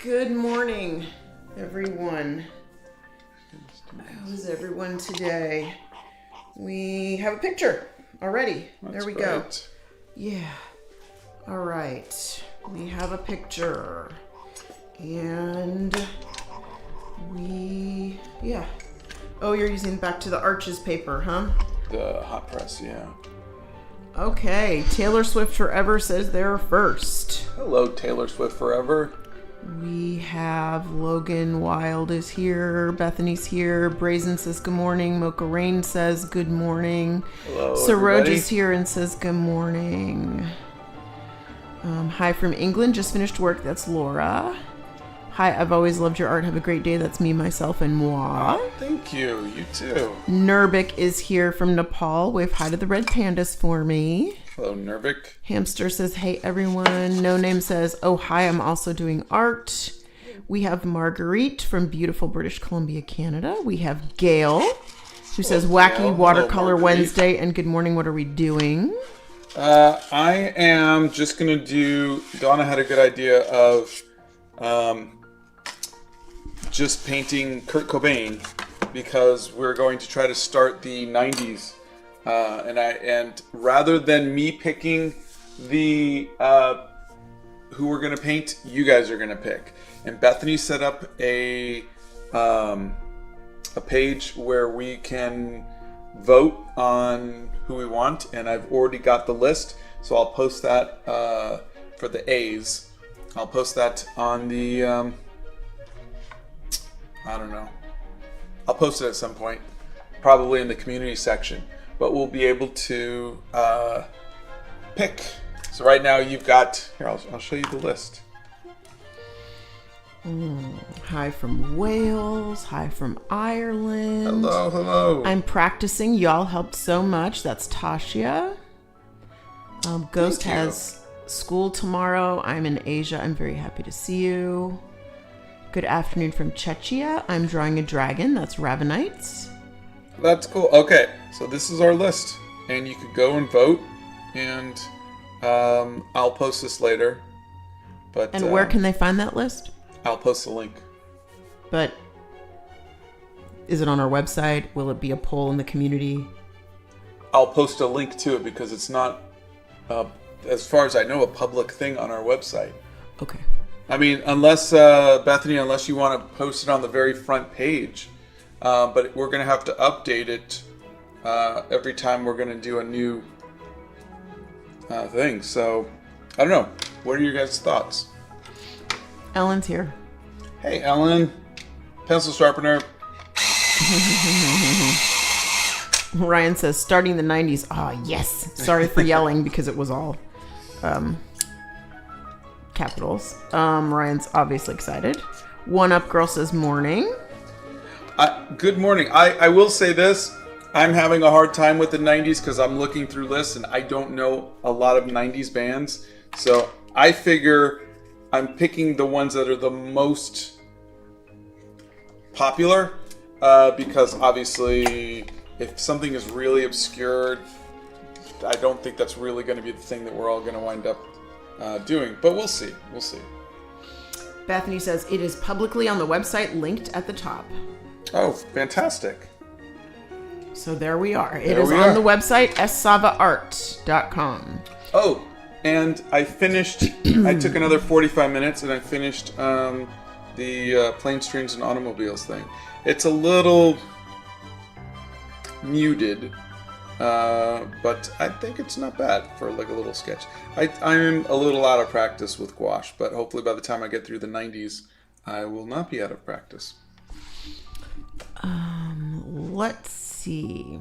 Good morning, everyone. How's everyone today? We have a picture already. There we go. Yeah. All right. We have a picture. And yeah. Oh, you're using Back to the Arches paper, huh? The hot press, yeah. Okay. Taylor Swift Forever says they're first. Hello, Taylor Swift Forever. We have Logan Wild is here. Bethany's here. Brazen says good morning. Mocha Rain says good morning. Hello, Saroj is here and says good morning. Hi from England. Just finished work. That's Laura. Hi, I've always loved your art. Have a great day. That's me, myself, and moi. Oh, thank you. You too. Nurbik is here from Nepal. Wave hi to the red pandas for me. Hello, Nurbik. Hamster says, hey, everyone. No Name says, oh, hi, I'm also doing art. We have Marguerite from beautiful British Columbia, Canada. We have Gail, who says, wacky Gail. watercolor Hello, Wednesday, and good morning. What are we doing? I am just going to do... Donna had a good idea of just painting Kurt Cobain because we're going to try to start the 90's. And rather than me picking the who we're gonna paint, you guys are gonna pick. And Bethany set up a page where we can vote on who we want, and I've already got the list, so I'll post that for the A's. I'll post that on the I don't know. I'll post it at some point, probably in the community section. But we'll be able to pick. So right now you've got... Here, I'll show you the list. Hi from Wales. Hi from Ireland. Hello, hello. I'm practicing. Y'all helped so much. That's Tasha. Ghost has school tomorrow. I'm in Asia. I'm very happy to see you. Good afternoon from Czechia. I'm drawing a dragon. That's Ravenites. That's cool. Okay, so this is our list, and you could go and vote, and I'll post this later. But and where can they find that list? I'll post the link. But is it on our website? Will it be a poll in the community? I'll post a link to it because it's not, as far as I know, a public thing on our website. Okay. I mean, unless Bethany, unless you want to post it on the very front page. But we're going to have to update it every time we're going to do a new thing. So, I don't know. What are your guys' thoughts? Ellen's here. Hey, Ellen. Pencil sharpener. Ryan says, starting the 90's. Ah, yes. Sorry for yelling because it was all capitals. Ryan's obviously excited. One Up Girl says, morning. Good morning. I will say this. I'm having a hard time with the 90's because I'm looking through lists and I don't know a lot of 90's bands. So I figure I'm picking the ones that are the most popular because obviously if something is really obscured, I don't think that's really going to be the thing that we're all going to wind up doing. But we'll see. We'll see. Bethany says, it is publicly on the website linked at the top. Oh, fantastic. So there we are. It is on the website, savaart.com. Oh, and I finished, I took another 45 minutes and I finished the Planes, Trains, and Automobiles thing. It's a little muted, but I think it's not bad for like a little sketch. I'm a little out of practice with gouache, but hopefully by the time I get through the 90's, I will not be out of practice. Let's see.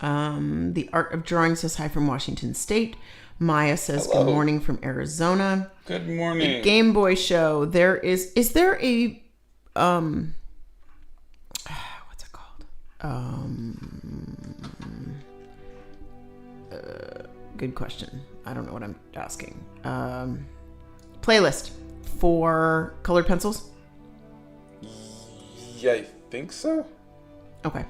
The Art of Drawing says hi from Washington State. Maya says hello. Good morning from Arizona. Good morning. The Game Boy Show. Is there a what's it called? Good question. I don't know what I'm asking. Playlist for colored pencils? Yeah, I think so. Okay.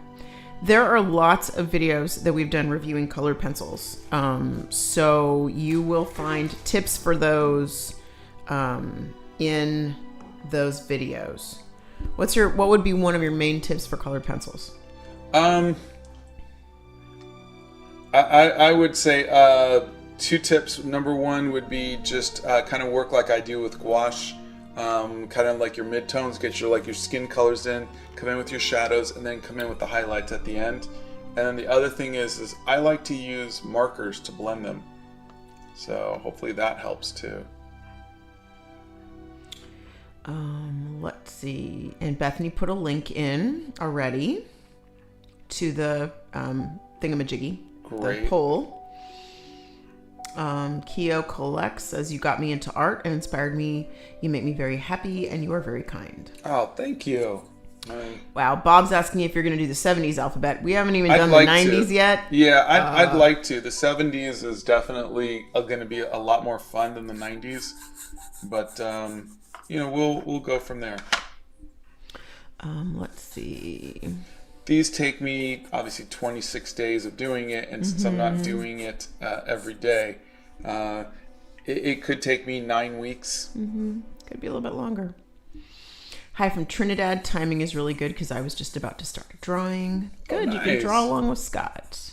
There are lots of videos that we've done reviewing colored pencils. So you will find tips for those in those videos. What would be one of your main tips for colored pencils? I would say 2 tips. Number 1 would be just kind of work like I do with gouache. Kind of like your midtones, get your skin colors in, come in with your shadows, and then come in with the highlights at the end. And then the other thing is I like to use markers to blend them. So hopefully that helps too. Let's see. And Bethany put a link in already to the thingamajiggy, Great. the poll. Keo collects says, you got me into art and inspired me. You make me very happy and you are very kind. Oh, thank you. Wow. Bob's asking if you're going to do the 70s alphabet. We haven't even done the 90s yet. Yeah, I'd like to. The 70s is definitely going to be a lot more fun than the 90s. But, we'll go from there. Let's see. These take me, obviously, 26 days of doing it. And since I'm not doing it every day, it could take me 9 weeks. Could be a little bit longer. Hi from Trinidad. Timing is really good because I was just about to start drawing. Good. Oh, nice. You can draw along with Scott.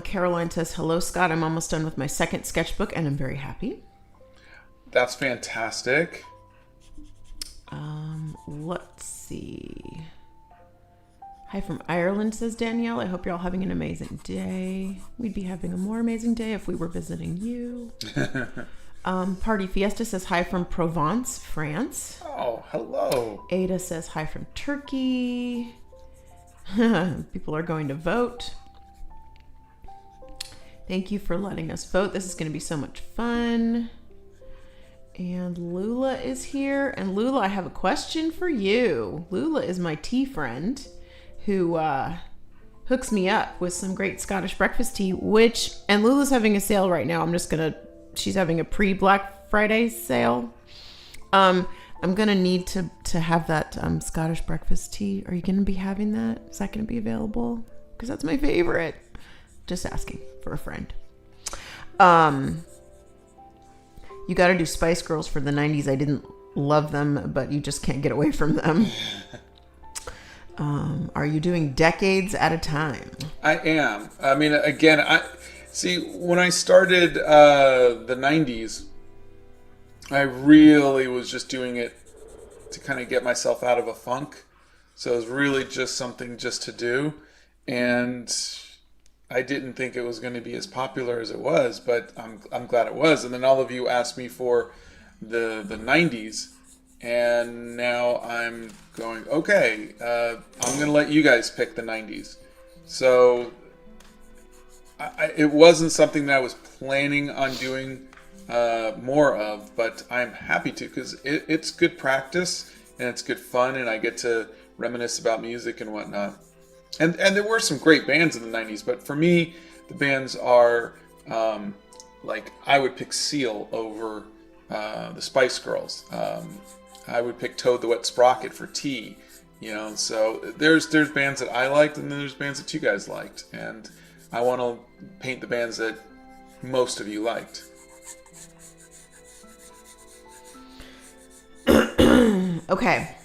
Caroline says, hello, Scott. I'm almost done with my second sketchbook and I'm very happy. That's fantastic. Let's see. Hi from Ireland, says Danielle. I hope you're all having an amazing day. We'd be having a more amazing day if we were visiting you. Party Fiesta says hi from Provence, France. Oh, hello. Ada says hi from Turkey. People are going to vote. Thank you for letting us vote. This is going to be so much fun. And Lula is here. And Lula, I have a question for you. Lula is my tea friend who hooks me up with some great Scottish breakfast tea, and Lula's having a sale right now. She's having a pre-Black Friday sale. I'm gonna need to have that Scottish breakfast tea. Are you gonna be having that? Is that gonna be available? Because that's my favorite. Just asking for a friend. You got to do Spice Girls for the 90s. I didn't love them, but you just can't get away from them. Are you doing decades at a time? I am. I mean, again, when I started the 90s, I really was just doing it to kind of get myself out of a funk. So it was really just something just to do. And I didn't think it was going to be as popular as it was, but I'm glad it was. And then all of you asked me for the 90s. And now I'm going, okay, I'm going to let you guys pick the 90s. So it wasn't something that I was planning on doing more of, but I'm happy to because it's good practice and it's good fun and I get to reminisce about music and whatnot. And there were some great bands in the 90s, but for me, the bands are I would pick Seal over the Spice Girls. I would pick Toad the Wet Sprocket for Tea, so there's bands that I liked and then there's bands that you guys liked. And I want to paint the bands that most of you liked. Okay.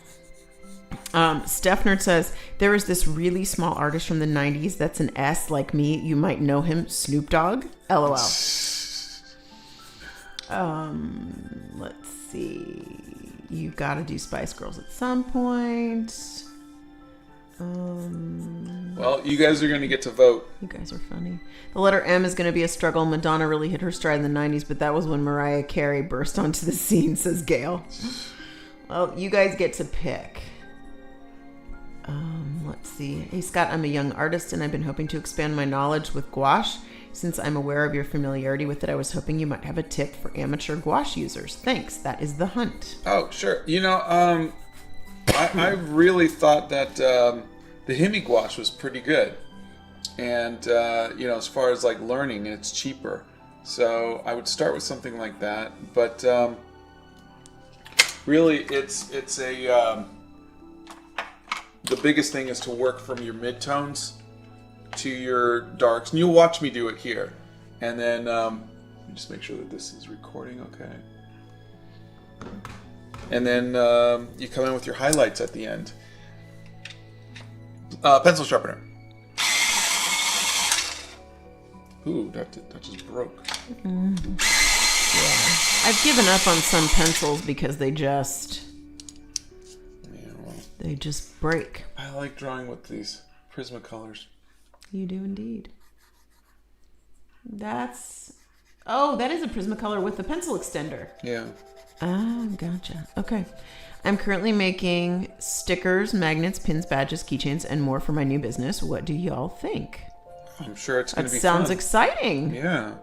Stephnerd says, there is this really small artist from the 90s that's an S like me. You might know him, Snoop Dogg. LOL. Let's see. You gotta do Spice Girls at some point. Well, you guys are going to get to vote. You guys are funny. The letter M is going to be a struggle. Madonna really hit her stride in the 90s, but that was when Mariah Carey burst onto the scene, says Gail. Well, you guys get to pick. Let's see. Hey, Scott, I'm a young artist, and I've been hoping to expand my knowledge with gouache. Since I'm aware of your familiarity with it, I was hoping you might have a tip for amateur gouache users. Thanks. That is the hunt. Oh, sure. I really thought that the Hemi gouache was pretty good. And, as far as learning, it's cheaper. So I would start with something like that. But really, it's the biggest thing is to work from your midtones to your darks. And you'll watch me do it here. And then just make sure that this is recording okay. And then you come in with your highlights at the end. Pencil sharpener. Ooh, that just broke. Yeah. I've given up on some pencils because they just break. I like drawing with these Prismacolors. You do indeed. That is a Prismacolor with the pencil extender. Yeah. Ah, gotcha. Okay. I'm currently making stickers, magnets, pins, badges, keychains, and more for my new business. What do y'all think? I'm sure it's going to be Sounds fun. exciting. Yeah.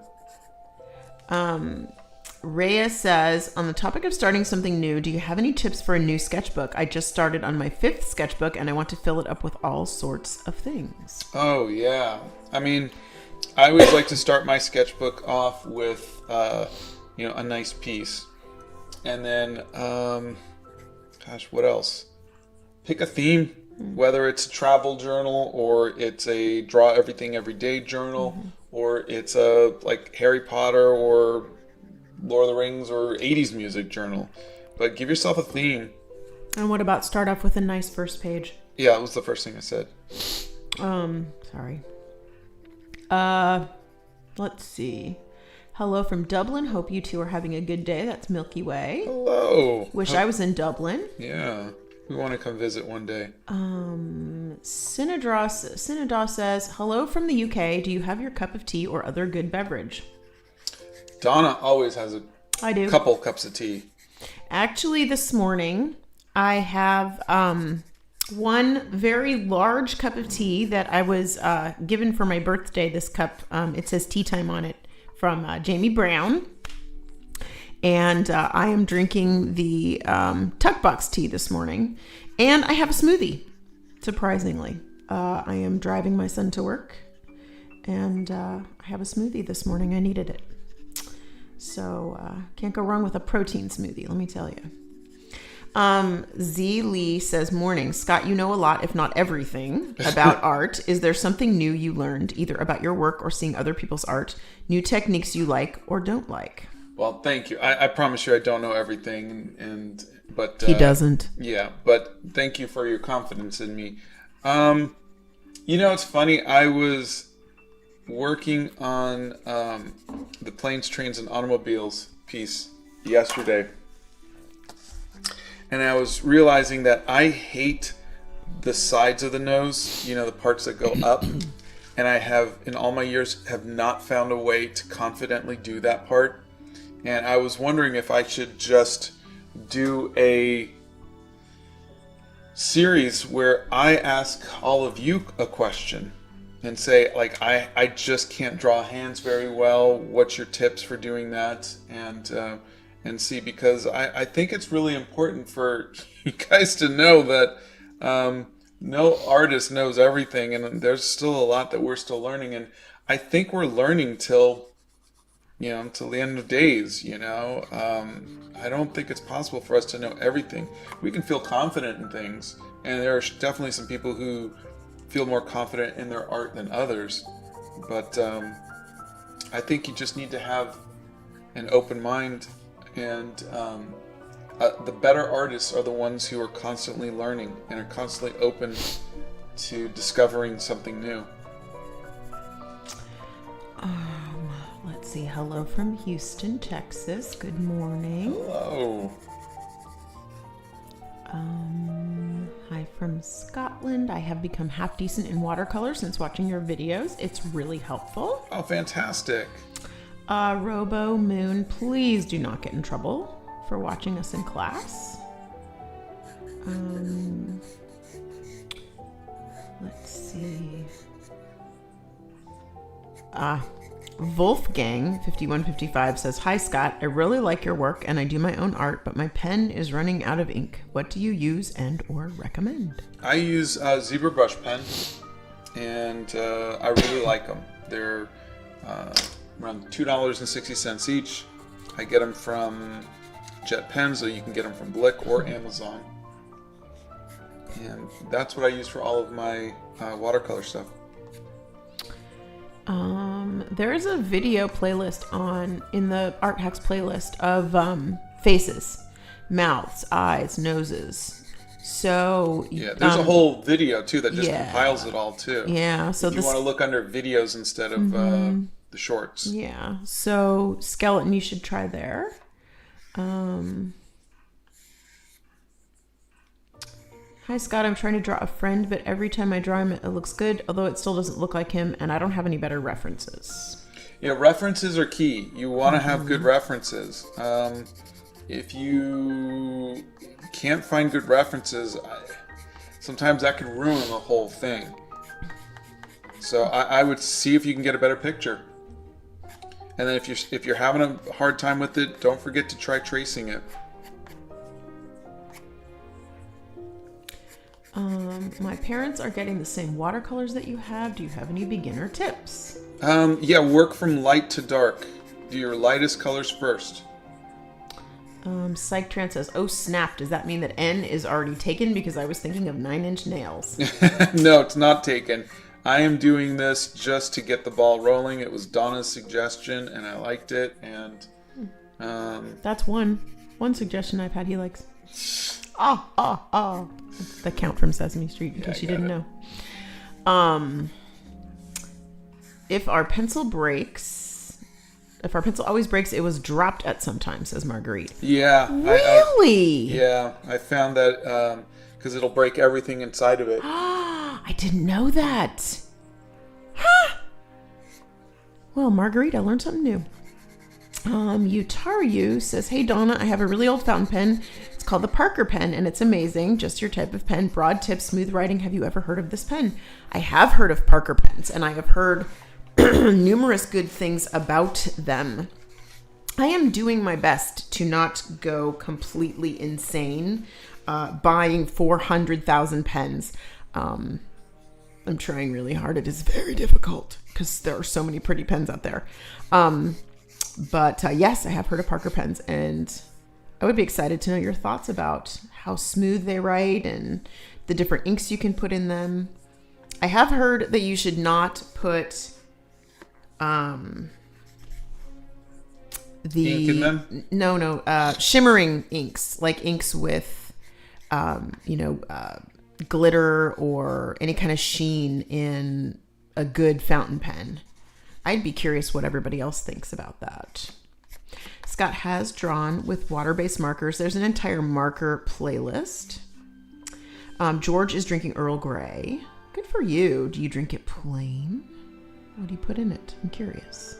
Rhea says, on the topic of starting something new, do you have any tips for a new sketchbook? I just started on my 5th sketchbook and I want to fill it up with all sorts of things. Oh, yeah. I mean, I always like to start my sketchbook off with, a nice piece. And then, what else? Pick a theme, whether it's a travel journal or it's a draw everything every day journal, or it's a like Harry Potter or Lord of the Rings or 80s music journal. But give yourself a theme. And what about start off with a nice first page? Yeah, that was the first thing I said. Sorry. Let's see. Hello from Dublin. Hope you two are having a good day. That's Milky Way. Hello. Wish I was in Dublin. Yeah. We want to come visit one day. Synodra says, hello from the UK. Do you have your cup of tea or other good beverage? Donna always has a couple cups of tea. Actually, this morning, I have one very large cup of tea that I was given for my birthday. This cup, it says tea time on it, from Jamie Brown. And I am drinking the Tuck Box tea this morning. And I have a smoothie, surprisingly. I am driving my son to work. And I have a smoothie this morning. I needed it. So can't go wrong with a protein smoothie, let me tell you. Z Lee says, morning. Scott, you know a lot, if not everything, about art. Is there something new you learned, either about your work or seeing other people's art, new techniques you like or don't like? Well, thank you. I promise you I don't know everything, but he doesn't. Yeah, but thank you for your confidence in me. It's funny. I was working on the Planes, Trains, and Automobiles piece yesterday. And I was realizing that I hate the sides of the nose, the parts that go up. And I have, in all my years, have not found a way to confidently do that part. And I was wondering if I should just do a series where I ask all of you a question and say, like, I just can't draw hands very well. What's your tips for doing that? And see, because I think it's really important for you guys to know that no artist knows everything, and there's still a lot that we're still learning. And I think we're learning till the end of days. I don't think it's possible for us to know everything. We can feel confident in things, and there are definitely some people who feel more confident in their art than others. But I think you just need to have an open mind. And the better artists are the ones who are constantly learning and are constantly open to discovering something new. Let's see. Hello from Houston, Texas. Good morning. Hello. Hi from Scotland. I have become half decent in watercolor since watching your videos. It's really helpful. Oh, fantastic. Robo Moon, please do not get in trouble for watching us in class. Let's see. Wolfgang 5155 says, hi Scott, I really like your work and I do my own art, but my pen is running out of ink. What do you use and or recommend? I use Zebra brush pen, and I really like them. They're around $2.60 each. I get them from Jet Pens, so you can get them from Blick or Amazon. And that's what I use for all of my watercolor stuff. There is a video playlist in the Art Hacks playlist of faces. mouths, eyes, noses. So yeah, there's a whole video too that just yeah. compiles it all too. Yeah, so if you want to look under videos instead of the shorts. Yeah, so skeleton you should try there. Hi Scott, I'm trying to draw a friend, but every time I draw him it looks good, although it still doesn't look like him, and I don't have any better references. Yeah, references are key. You want to have good references. If you can't find good references, sometimes that can ruin the whole thing. So I would see if you can get a better picture. And then if you're having a hard time with it, don't forget to try tracing it. My parents are getting the same watercolors that you have. Do you have any beginner tips? Yeah, work from light to dark. Do your lightest colors first. Psych Tran says, oh snap, does that mean that N is already taken? Because I was thinking of 9-inch nails. No, it's not taken. I am doing this just to get the ball rolling. It was Donna's suggestion, and I liked it. And that's one suggestion I've had he likes. The Count from Sesame Street, in case you didn't know. If our pencil always breaks, it was dropped at some time, says Marguerite. Yeah. Really? I found that because it'll break everything inside of it. I didn't know that. Huh. Well, Marguerite, I learned something new. Utaru says, hey Donna, I have a really old fountain pen. It's called the Parker pen, and it's amazing. Just your type of pen. Broad tip, smooth writing. Have you ever heard of this pen? I have heard of Parker pens, and I have heard numerous good things about them. I am doing my best to not go completely insane buying 400,000 pens. I'm trying really hard. It is very difficult because there are so many pretty pens out there. But yes, I have heard of Parker pens, and I would be excited to know your thoughts about how smooth they write and the different inks you can put in them. I have heard that you should not put ink in them? Shimmering inks, like inks with glitter or any kind of sheen in a good fountain pen. I'd be curious what everybody else thinks about that. Scott has drawn with water-based markers. There's an entire marker playlist. George is drinking Earl Grey. Good for you. Do you drink it plain? What do you put in it? I'm curious.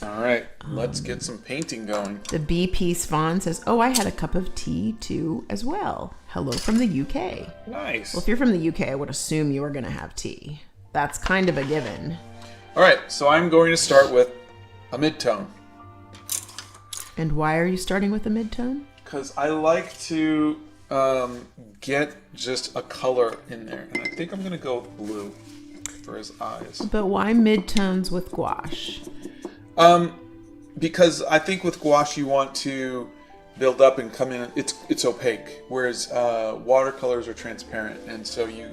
All right, let's get some painting going. The BP Svan says, oh, I had a cup of tea too as well. Hello from the UK. Nice. Well, if you're from the UK, I would assume you are going to have tea. That's kind of a given. All right, so I'm going to start with a midtone. And why are you starting with a midtone? Because I like to get just a color in there. And I think I'm going to go with blue for his eyes. But why midtones with gouache? Because I think with gouache you want to build up and come in. It's opaque, whereas watercolors are transparent, and so you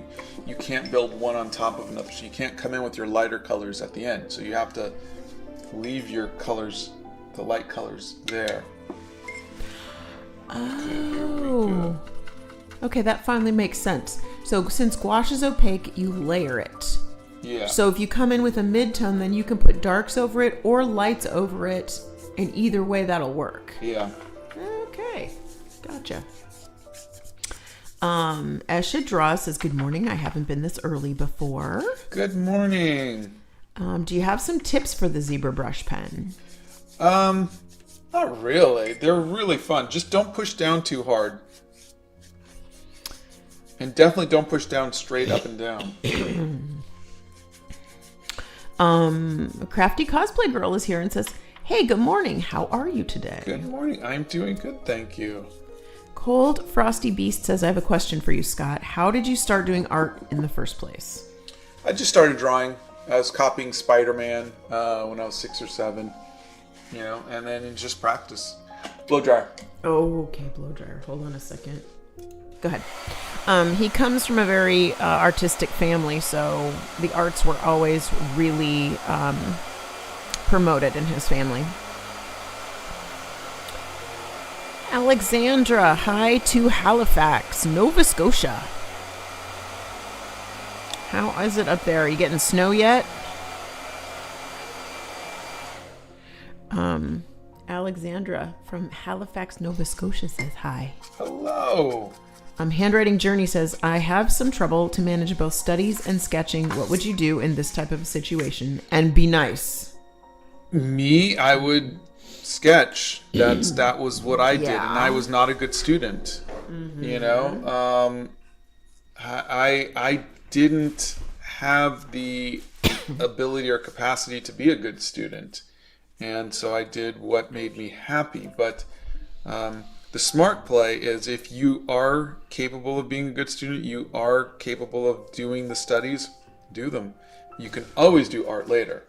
can't build one on top of another. So you can't come in with your lighter colors at the end. So you have to leave your colors, the light colors, there. Oh. Okay, that finally makes sense. So since gouache is opaque, you layer it. Yeah. So if you come in with a midtone, then you can put darks over it or lights over it, and either way that'll work. Yeah. Okay, gotcha. Esha Draw says, good morning. I haven't been this early before. Good morning. Do you have some tips for the zebra brush pen? Not really. They're really fun. Just don't push down too hard. And definitely don't push down straight up and down. A crafty cosplay girl is here and says, hey, good morning. How are you today? Good morning. I'm doing good, thank you. Cold Frosty Beast says, I have a question for you, Scott. How did you start doing art in the first place? I just started drawing. I was copying Spider-Man when I was 6 or 7, and then just practice. Blow dryer. Oh, okay, blow dryer. Hold on a second. Go ahead. He comes from a very artistic family, so the arts were always really promoted in his family. Alexandra, hi to Halifax, Nova Scotia. How is it up there? Are you getting snow yet? Alexandra from Halifax, Nova Scotia says hi. Hello. Handwriting Journey says, I have some trouble to manage both studies and sketching. What would you do in this type of a situation? And be nice. Me, I would sketch. That was what I did, and Yeah. I was not a good student. You know, I didn't have the ability or capacity to be a good student, and so I did what made me happy. But the smart play is, if you are capable of being a good student, you are capable of doing the studies, do them. You can always do art later.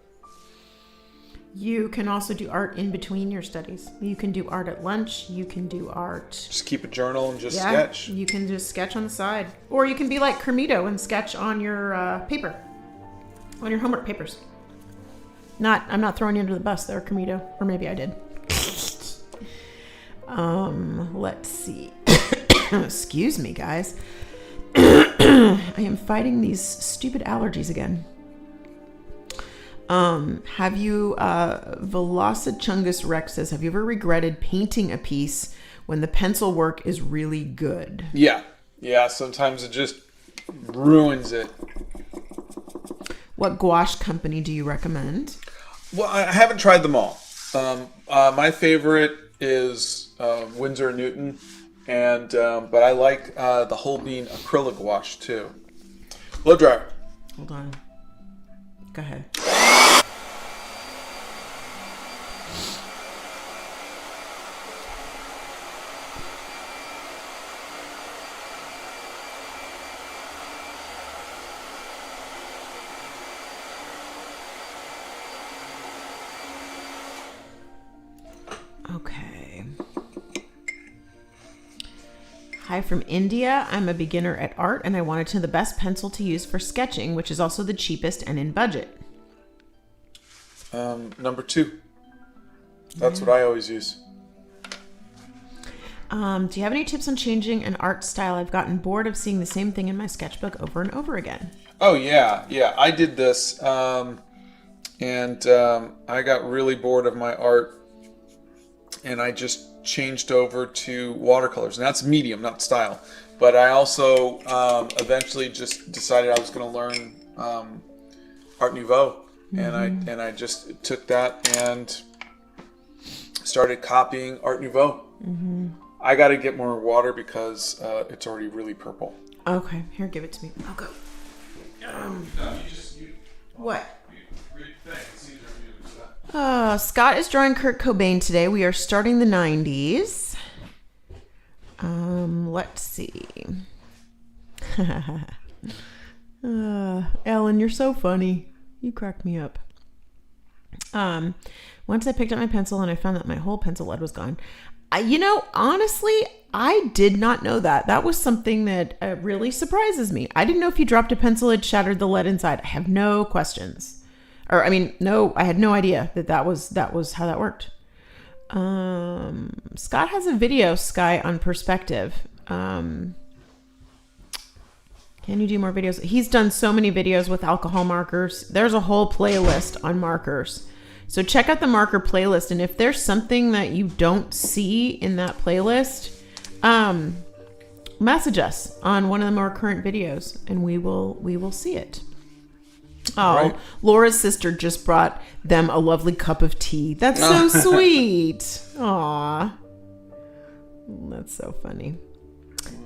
You can also do art in between your studies. You can do art at lunch. You can do art. Just keep a journal and just sketch. You can just sketch on the side. Or you can be like Kermito and sketch on your paper. On your homework papers. I'm not throwing you under the bus there, Kermito. Or maybe I did. Let's see. Excuse me, guys. I am fighting these stupid allergies again. Have you, Velocichungus Rex says, have you ever regretted painting a piece when the pencil work is really good? Yeah. Sometimes it just ruins it. What gouache company do you recommend? Well, I haven't tried them all. My favorite is Winsor & Newton, and but I like the Holbein acrylic gouache too. Blow dryer. Hold on. Go ahead. Okay. Hi from India. I'm a beginner at art and I wanted to know the best pencil to use for sketching, which is also the cheapest and in budget. Number 2. That's what I always use. Do you have any tips on changing an art style? I've gotten bored of seeing the same thing in my sketchbook over and over again. Oh, yeah. I did this, and I got really bored of my art, and I just changed over to watercolors. And that's medium, not style. But I also eventually just decided I was going to learn Art Nouveau. Mm-hmm. And I just took that and started copying Art Nouveau. Mm-hmm. I got to get more water because it's already really purple. Okay, here, give it to me. I'll go. What? Scott is drawing Kurt Cobain today. We are starting the 90s. Let's see. Ellen, you're so funny. You crack me up. Once I picked up my pencil and I found that my whole pencil lead was gone. Honestly, I did not know that. That was something that really surprises me. I didn't know if you dropped a pencil, it shattered the lead inside. I have no questions. I had no idea that was how that worked. Scott has a video, Sky, on perspective. Can you do more videos? He's done so many videos with alcohol markers. There's a whole playlist on markers. So check out the marker playlist. And if there's something that you don't see in that playlist, message us on one of the more current videos and we will see it. Oh, right. Laura's sister just brought them a lovely cup of tea. That's so sweet. Aw. That's so funny.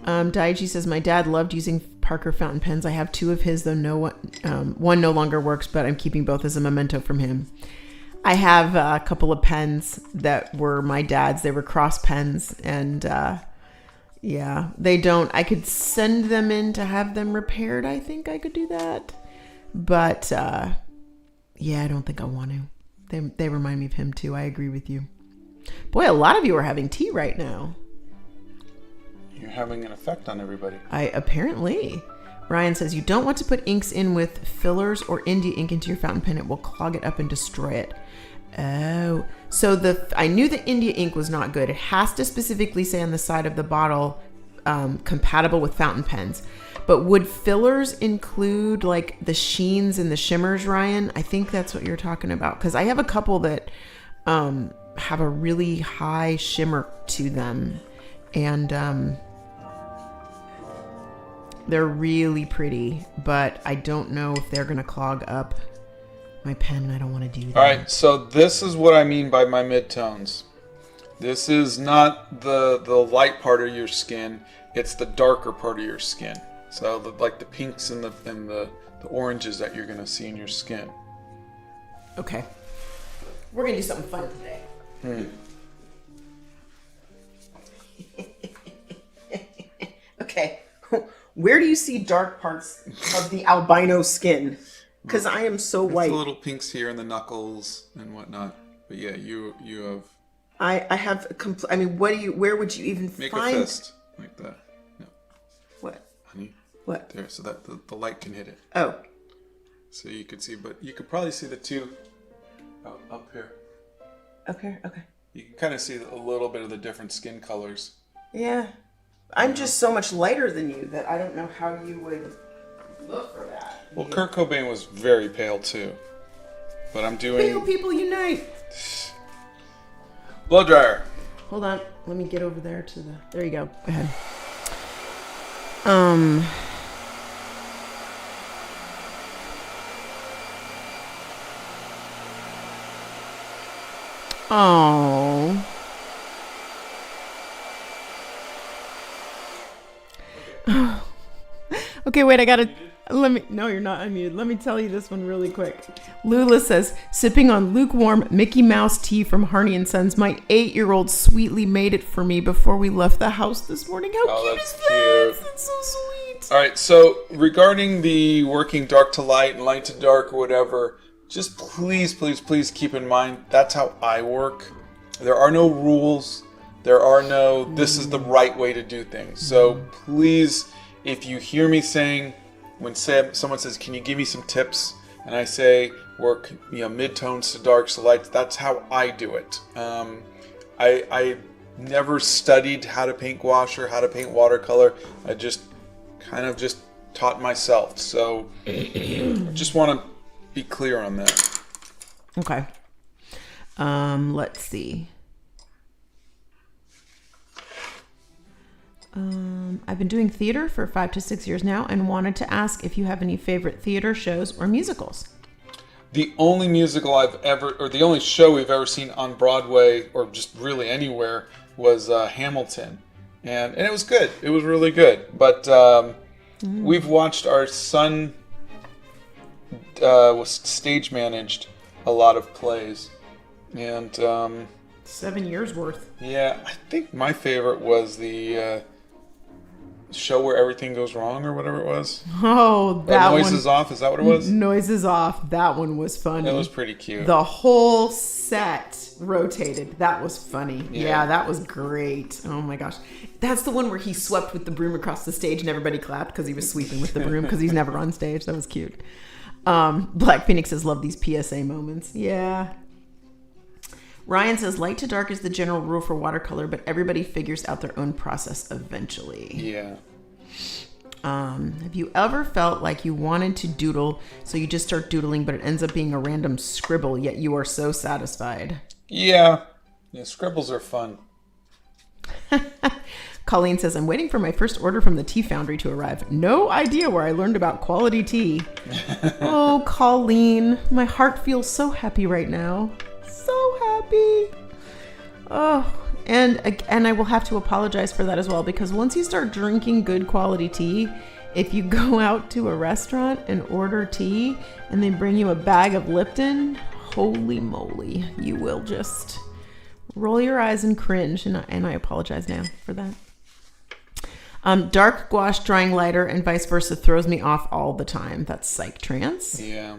Daichi says, my dad loved using Parker fountain pens. I have 2 of his, though one no longer works, but I'm keeping both as a memento from him. I have a couple of pens that were my dad's. They were cross pens, and I could send them in to have them repaired. I think I could do that. But, I don't think I want to. They remind me of him, too. I agree with you. Boy, a lot of you are having tea right now. You're having an effect on everybody. Apparently. Ryan says, you don't want to put inks in with fillers or India ink into your fountain pen. It will clog it up and destroy it. Oh, so I knew the India ink was not good. It has to specifically say on the side of the bottle, compatible with fountain pens. But would fillers include like the sheens and the shimmers, Ryan? I think that's what you're talking about. Because I have a couple that have a really high shimmer to them. And they're really pretty. But I don't know if they're going to clog up my pen. I don't want to do that. All right, so this is what I mean by my midtones. This is not the light part of your skin. It's the darker part of your skin. So like the pinks and the oranges that you're gonna see in your skin. Okay. We're gonna do something fun today. Okay. Where do you see dark parts of the albino skin? Because I am so white. The little pinks here in the knuckles and whatnot. But yeah, you have. I have. I mean, where would you even make find? Make a fist like that. No. What? Honey. What? There, so that the light can hit it. Oh. So you could see, but you could probably see the two up here. Up here? Okay. You can kind of see a little bit of the different skin colors. Yeah. I'm just so much lighter than you that I don't know how you would look for that. Well, Kurt Cobain was very pale too. But I'm doing... Pale people unite! Blow dryer. Hold on. Let me get over there to the... There you go. Go ahead. Oh. Okay, wait, I gotta... No, you're not unmuted. Let me tell you this one really quick. Lula says, sipping on lukewarm Mickey Mouse tea from Harney & Sons. My 8-year-old sweetly made it for me before we left the house this morning. How cute is that? That's so sweet. All right, so regarding the working dark to light and light to dark or whatever, just please, please, please keep in mind, that's how I work. There are no rules. There are no, this is the right way to do things. So please, if you hear me saying, when someone says, can you give me some tips? And I say, work mid-tones to darks to lights. That's how I do it. I never studied how to paint gouache or how to paint watercolor. I just kind of just taught myself. So I just want to be clear on that. Okay. Let's see. I've been doing theater for 5 to 6 years now and wanted to ask if you have any favorite theater shows or musicals. The only musical the only show we've ever seen on Broadway or just really anywhere was Hamilton. And it was good. It was really good. But we've watched, our son was stage managed a lot of plays. And 7 years worth. Yeah, I think my favorite was the show where everything goes wrong or whatever it was. Oh, that Noise one. is Off, is that what it was? Noise is Off. That one was funny. It was pretty cute. The whole set rotated. That was funny. Yeah, that was great. Oh my gosh. That's the one where he swept with the broom across the stage and everybody clapped because he was sweeping with the broom because he's never on stage. That was cute. Black Phoenix says, love these PSA moments. Yeah. Ryan says, light to dark is the general rule for watercolor, but everybody figures out their own process eventually. Yeah. Have you ever felt like you wanted to doodle, so you just start doodling, but it ends up being a random scribble, yet you are so satisfied? Yeah. Yeah, scribbles are fun. Colleen says, I'm waiting for my first order from the tea foundry to arrive. No idea where I learned about quality tea. Oh, Colleen, my heart feels so happy right now. So happy. Oh, and I will have to apologize for that as well, because once you start drinking good quality tea, if you go out to a restaurant and order tea and they bring you a bag of Lipton, holy moly, you will just roll your eyes and cringe, and I apologize now for that. Dark gouache drying lighter and vice versa throws me off all the time. That's psych trance. Yeah.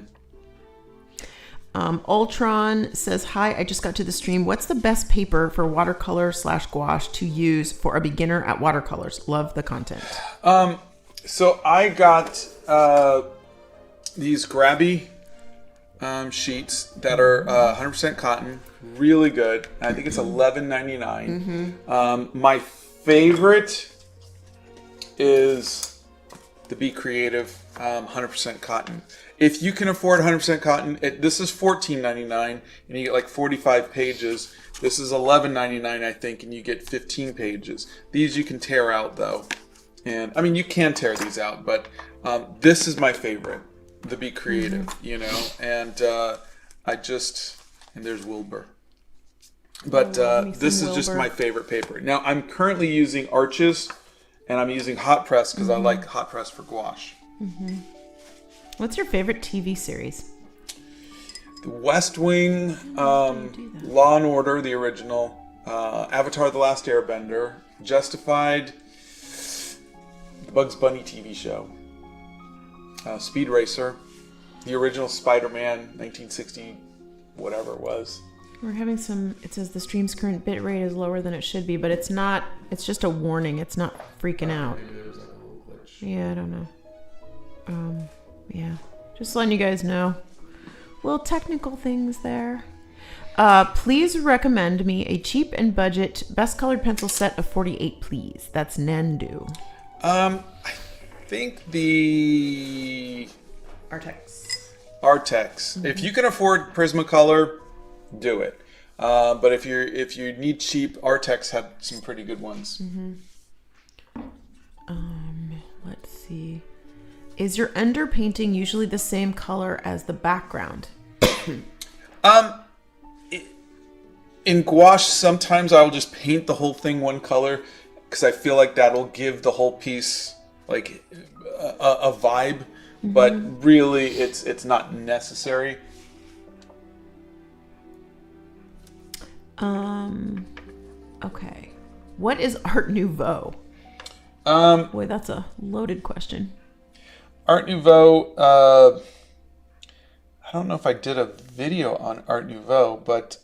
Ultron says, hi, I just got to the stream. What's the best paper for watercolor / gouache to use for a beginner at watercolors? Love the content. So I got these grabby sheets that are 100% cotton, really good. I think it's $11.99. My favorite is the Be Creative 100% cotton. If you can afford 100% cotton, this is $14.99 and you get like 45 pages. This is $11.99, I think, and you get 15 pages. These you can tear out though, and I mean you can tear these out, but this is my favorite, the Be Creative, you know, and and there's Wilbur. But this is just my favorite paper. Now I'm currently using Arches, and I'm using hot press because I like hot press for gouache. What's your favorite TV series? The West Wing, Law and Order, the original, Avatar: The Last Airbender, Justified, the Bugs Bunny TV show, Speed Racer, the original Spider-Man, 1960, whatever it was. We're having some, it says the stream's current bit rate is lower than it should be, but it's not, it's just a warning. It's not freaking out. Maybe there was like a little glitch. Yeah, I don't know. Yeah, just letting you guys know. Little technical things there. Please recommend me a cheap and budget best colored pencil set of 48, please. That's Nandu. I think the Artex. If you can afford Prismacolor, do it. But if you need cheap, Artex had some pretty good ones. Let's see. Is your underpainting usually the same color as the background? In gouache, sometimes I will just paint the whole thing one color because I feel like that'll give the whole piece like a vibe. But really, it's not necessary. Okay. What is Art Nouveau? Boy, that's a loaded question. Art Nouveau, I don't know if I did a video on Art Nouveau, but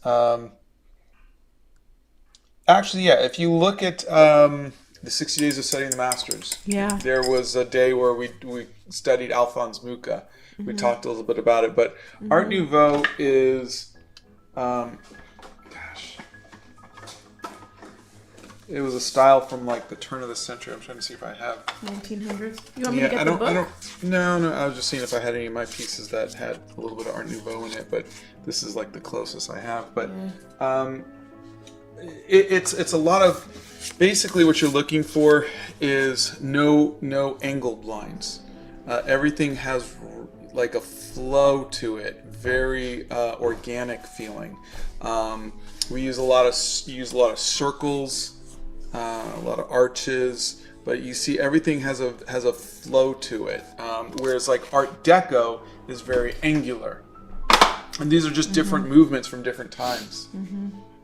actually, yeah, if you look at the 60 Days of Studying the Masters, there was a day where we studied Alphonse Mucha. We talked a little bit about it, but Art Nouveau is, it was a style from like the turn of the century. I'm trying to see if I have 1900s. You want me to get the book? I don't. No. I was just seeing if I had any of my pieces that had a little bit of Art Nouveau in it, but this is like the closest I have. But it's a lot of basically what you're looking for is no angled lines. Everything has like a flow to it, very organic feeling. We use a lot of circles. A lot of arches, but you see everything has a flow to it. Whereas like Art Deco is very angular, and these are just different movements from different times.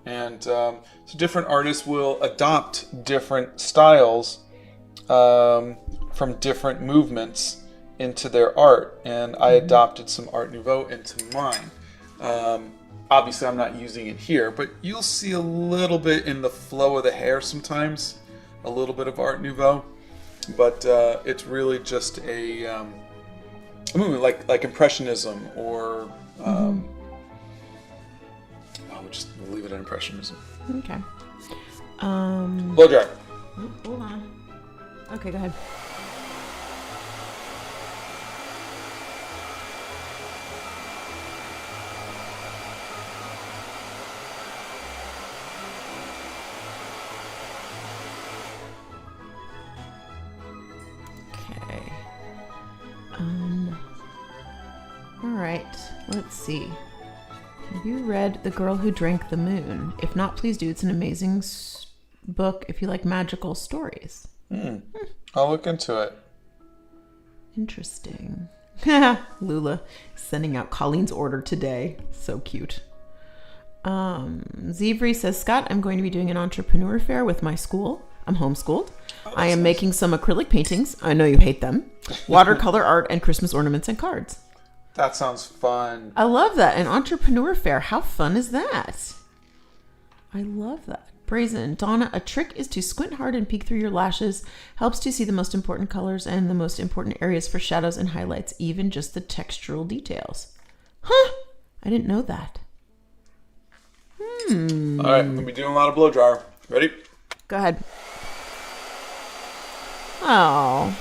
And so different artists will adopt different styles from different movements into their art, and I adopted some Art Nouveau into mine. Obviously, I'm not using it here, but you'll see a little bit in the flow of the hair sometimes, a little bit of Art Nouveau, but it's really just a movement like Impressionism or we'll just leave it at Impressionism. Okay. Blow dry. Hold on. Okay, go ahead. All right, let's see. Have you read The Girl Who Drank the Moon? If not, please do. It's an amazing book if you like magical stories. I'll look into it. Interesting. Lula sending out Colleen's order today. So cute. Zivri says, Scott, I'm going to be doing an entrepreneur fair with my school. I'm homeschooled. I am making some acrylic paintings. I know you hate them. Watercolor art and Christmas ornaments and cards. That sounds fun. I love that. An entrepreneur fair. How fun is that? I love that. Brazen. Donna, a trick is to squint hard and peek through your lashes. Helps to see the most important colors and the most important areas for shadows and highlights, even just the textural details. Huh? I didn't know that. All right, I'm going to be doing a lot of blow dryer. Ready? Go ahead. Oh.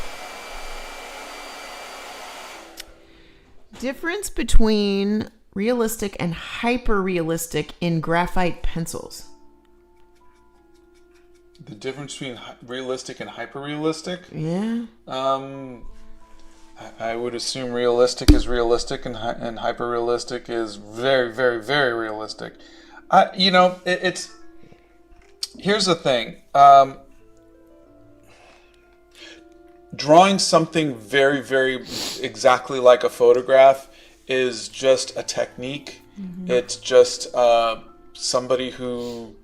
Difference between realistic and hyper-realistic in graphite pencils. The difference between realistic and hyper-realistic? Yeah. I would assume realistic is realistic and hyper-realistic is very, very, very realistic. It's... Here's the thing. Drawing something very, very exactly like a photograph is just a technique. Mm-hmm. It's just somebody who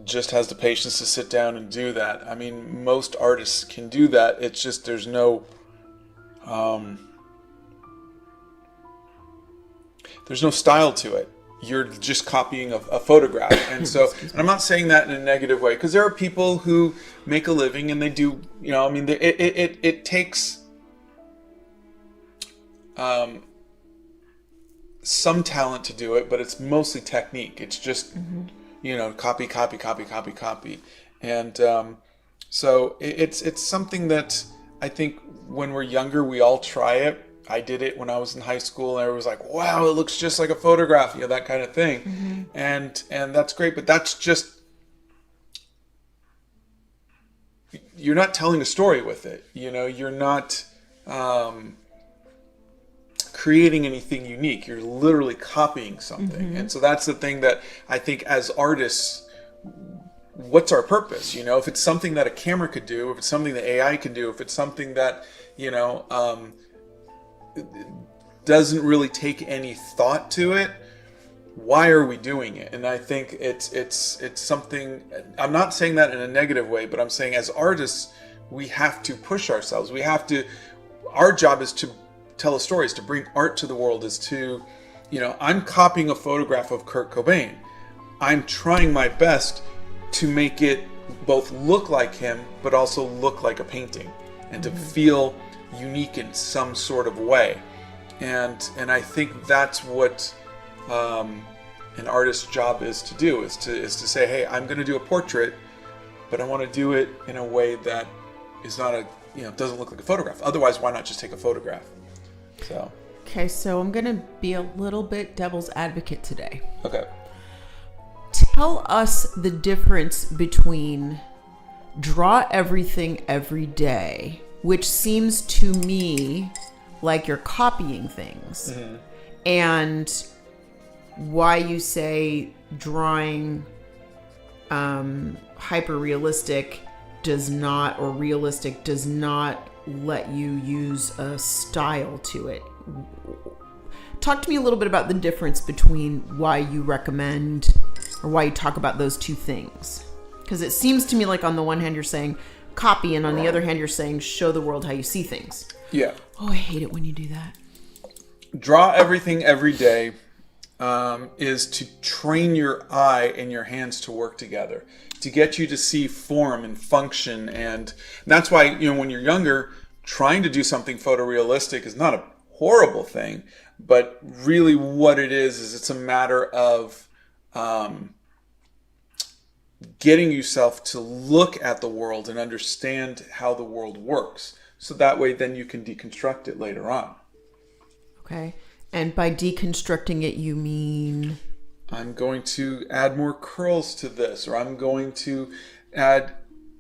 just has the patience to sit down and do that. I mean, most artists can do that. It's just there's no style to it. You're just copying a photograph. And so, and I'm not saying that in a negative way, because there are people who make a living and they do, it takes some talent to do it, but it's mostly technique. It's just, copy. And so it's something that I think when we're younger, we all try it. I did it when I was in high school, and everyone was like, wow, it looks just like a photograph, that kind of thing. Mm-hmm. And that's great, but that's just, you're not telling a story with it. You're not creating anything unique. You're literally copying something. Mm-hmm. And so that's the thing that I think as artists, what's our purpose? If it's something that a camera could do, if it's something that AI can do, if it's something that, doesn't really take any thought to it, why are we doing it? And I think it's something, I'm not saying that in a negative way, but I'm saying as artists, we have to push ourselves. Our job is to tell a story, is to bring art to the world, is to, I'm copying a photograph of Kurt Cobain. I'm trying my best to make it both look like him, but also look like a painting, and to feel unique in some sort of way. And I think that's what an artist's job is to do, is to say, hey, I'm going to do a portrait, but I want to do it in a way that is not doesn't look like a photograph. Otherwise, why not just take a photograph? So. Okay, so I'm going to be a little bit devil's advocate today. Okay. Tell us the difference between draw everything every day, which seems to me like you're copying things, mm-hmm. and why you say drawing hyper-realistic does not, or realistic does not let you use a style to it. Talk to me a little bit about the difference between why you recommend, or why you talk about those two things. Because it seems to me like on the one hand you're saying copy, and on the other hand you're saying show the world how you see things. Yeah. Oh, I hate it when you do that. Draw everything every day is to train your eye and your hands to work together, to get you to see form and function. And that's why, when you're younger, trying to do something photorealistic is not a horrible thing, but really what it is it's a matter of getting yourself to look at the world and understand how the world works. So that way then you can deconstruct it later on. Okay. And by deconstructing it, you mean? I'm going to add more curls to this, or I'm going to add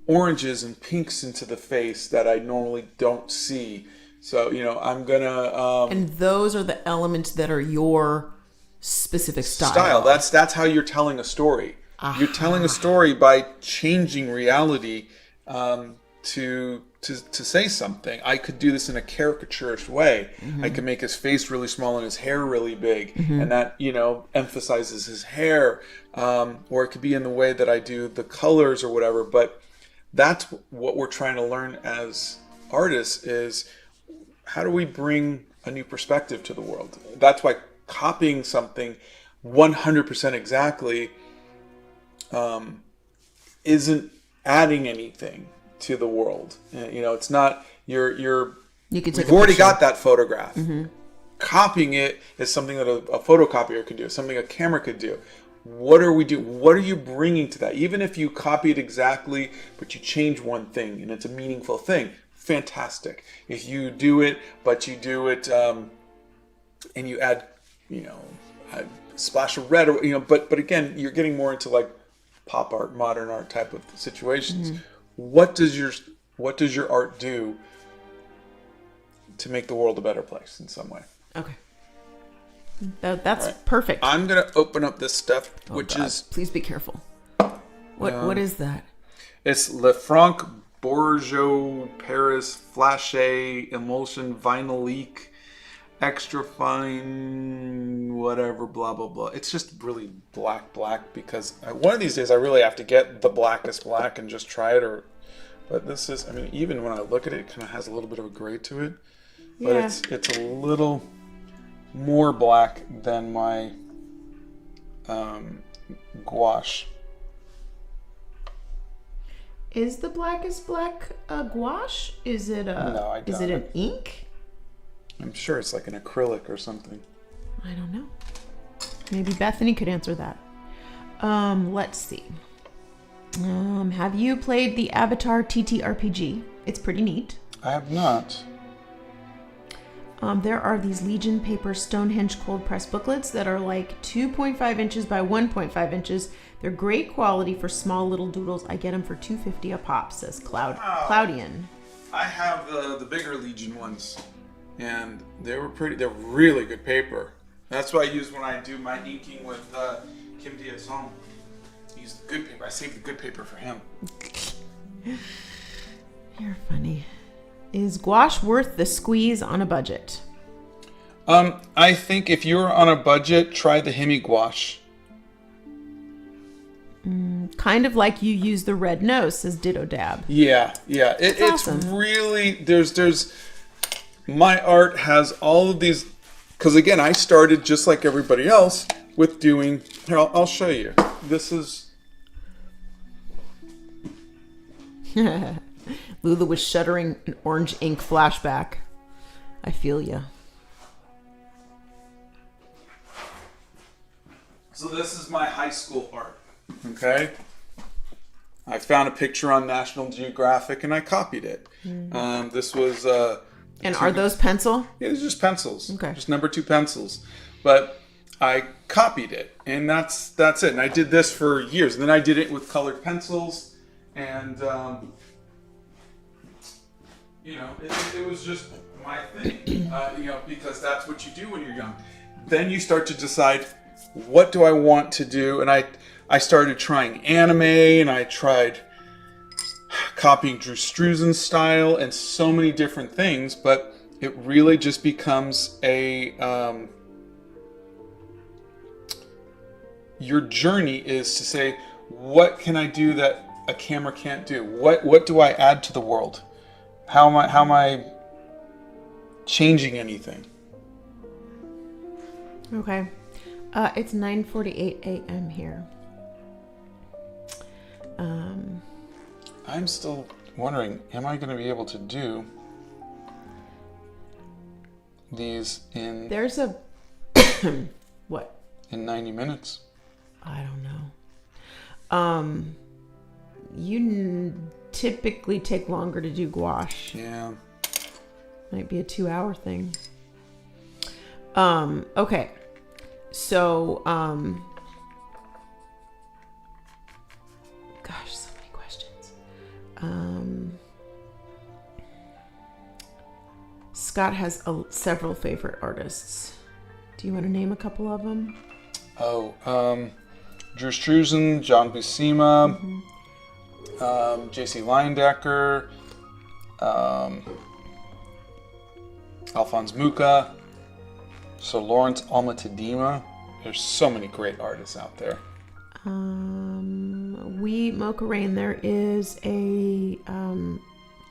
oranges and pinks into the face that I normally don't see. So, I'm going to... and those are the elements that are your specific style. That's how you're telling a story. You're telling a story by changing reality to say something. I could do this in a caricaturish way. Mm-hmm. I could make his face really small and his hair really big, mm-hmm. and that emphasizes his hair. Or it could be in the way that I do the colors or whatever. But that's what we're trying to learn as artists, is how do we bring a new perspective to the world? That's why copying something 100% exactly isn't adding anything to the world. It's not, we've already got that photograph. Mm-hmm. copying it is something that a photocopier could do, something a camera could do. What are we doing? What are you bringing to that? Even if you copy it exactly, but you change one thing and it's a meaningful thing, fantastic. If you do it, but you do it and you add, a splash of red, or but again, you're getting more into like pop art, modern art type of situations. What does your art do to make the world a better place in some way? Okay. That's right. Perfect. I'm going to open up this stuff, which is... Please be careful. What is that? It's Lefranc Bourgeois Paris Flashe Emulsion Vinylique Extra Fine whatever, blah, blah, blah. It's just really black because one of these days I really have to get the blackest black and just try it. But this is, even when I look at it, it kind of has a little bit of a gray to it. But it's a little... more black than my gouache. Is the blackest black a gouache? Is it is it an ink? I'm sure it's like an acrylic or something. I don't know. Maybe Bethany could answer that. Let's see. Have you played the Avatar TTRPG? It's pretty neat. I have not. There are these Legion paper Stonehenge cold press booklets that are like 2.5 inches by 1.5 inches. They're great quality for small little doodles. I get them for $2.50 a pop, says Cloudian. I have the bigger Legion ones, and they're really good paper. That's what I use when I do my inking with Kim Diazon. Use the good paper. I saved the good paper for him. You're funny. Is gouache worth the squeeze on a budget? I think if you're on a budget, try the Hemi gouache. Kind of like you use the red nose, says Ditto Dab. Yeah. It's awesome. Really, there's my art has all of these, because again, I started just like everybody else with doing, here, I'll show you. This is... Lula was shuddering an orange ink flashback. I feel ya. So this is my high school art. Okay? I found a picture on National Geographic and I copied it. This was... and are those pencil? Yeah, it's just pencils. Okay. Just number 2 pencils. But I copied it and that's it. And I did this for years. And then I did it with colored pencils and... it was just my thing, because that's what you do when you're young. Then you start to decide, what do I want to do? And I started trying anime, and I tried copying Drew Struzan's style and so many different things, but it really just becomes your journey is to say, what can I do that a camera can't do? What do I add to the world? How am I changing anything? Okay. It's 9:48 a.m. here. I'm still wondering, am I going to be able to do these in... There's a... What? In 90 minutes. I don't know. You typically take longer to do gouache. Yeah. Might be a 2-hour thing. Okay. So, gosh, so many questions. Scott has several favorite artists. Do you want to name a couple of them? Drew Struzan, John Buscema, J.C. Leyendecker, Alphonse Mucha, so Lawrence Alma-Tadema. There's so many great artists out there. Mocha Rain, there is a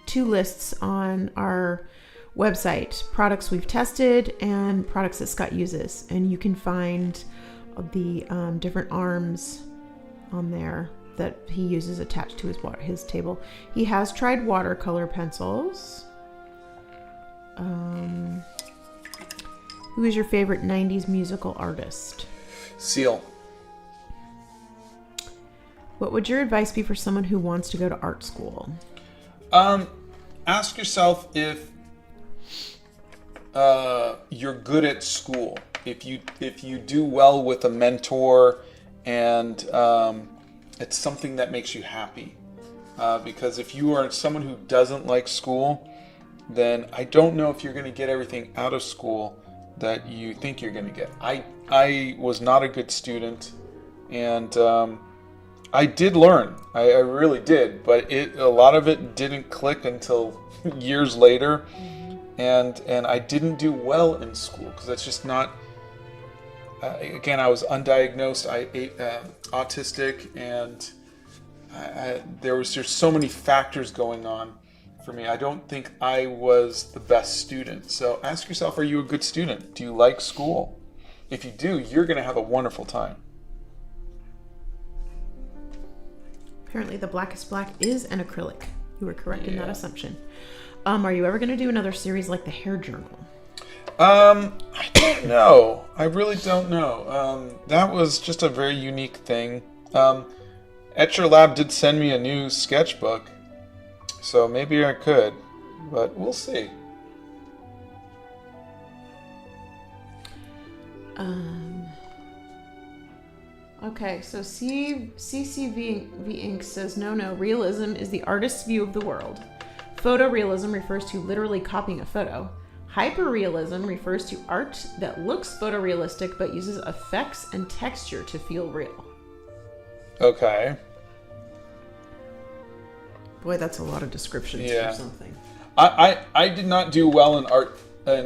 2 lists on our website, products we've tested and products that Scott uses, and you can find the different arms on there that he uses attached to his table. He has tried watercolor pencils. Who is your favorite 90s musical artist? Seal. What would your advice be for someone who wants to go to art school? Ask yourself if you're good at school. If you do well with a mentor, and it's something that makes you happy. Because if you are someone who doesn't like school, then I don't know if you're going to get everything out of school that you think you're going to get. I was not a good student, and I did learn. I really did, but a lot of it didn't click until years later, and I didn't do well in school because that's just not. Again, I was undiagnosed. I autistic, and there was just so many factors going on for me. I don't think I was the best student. So ask yourself, are you a good student? Do you like school? If you do, you're going to have a wonderful time. Apparently the blackest black is an acrylic. You were correct in that assumption. Are you ever going to do another series like the hair journal? I don't know. I really don't know. That was just a very unique thing. Etcher Lab did send me a new sketchbook, so maybe I could, but we'll see. Okay, so CCV Inc. says, no, realism is the artist's view of the world. Photorealism refers to literally copying a photo. Hyperrealism refers to art that looks photorealistic but uses effects and texture to feel real. Okay. Boy, that's a lot of descriptions for something. I did not do well in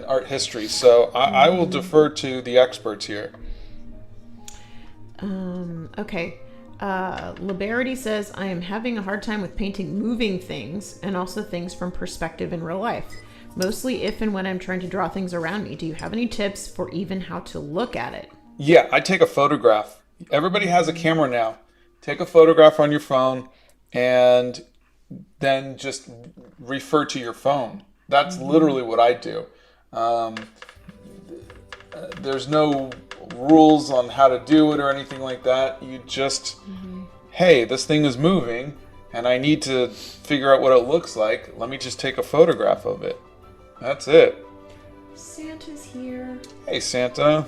art history, so I will defer to the experts here. Okay. Liberty says, I am having a hard time with painting moving things and also things from perspective in real life. Mostly if and when I'm trying to draw things around me. Do you have any tips for even how to look at it? Yeah, I take a photograph. Everybody has a camera now. Take a photograph on your phone and then just refer to your phone. That's literally what I do. There's no rules on how to do it or anything like that. You just, hey, this thing is moving and I need to figure out what it looks like. Let me just take a photograph of it. That's it. Santa's here. Hey, Santa.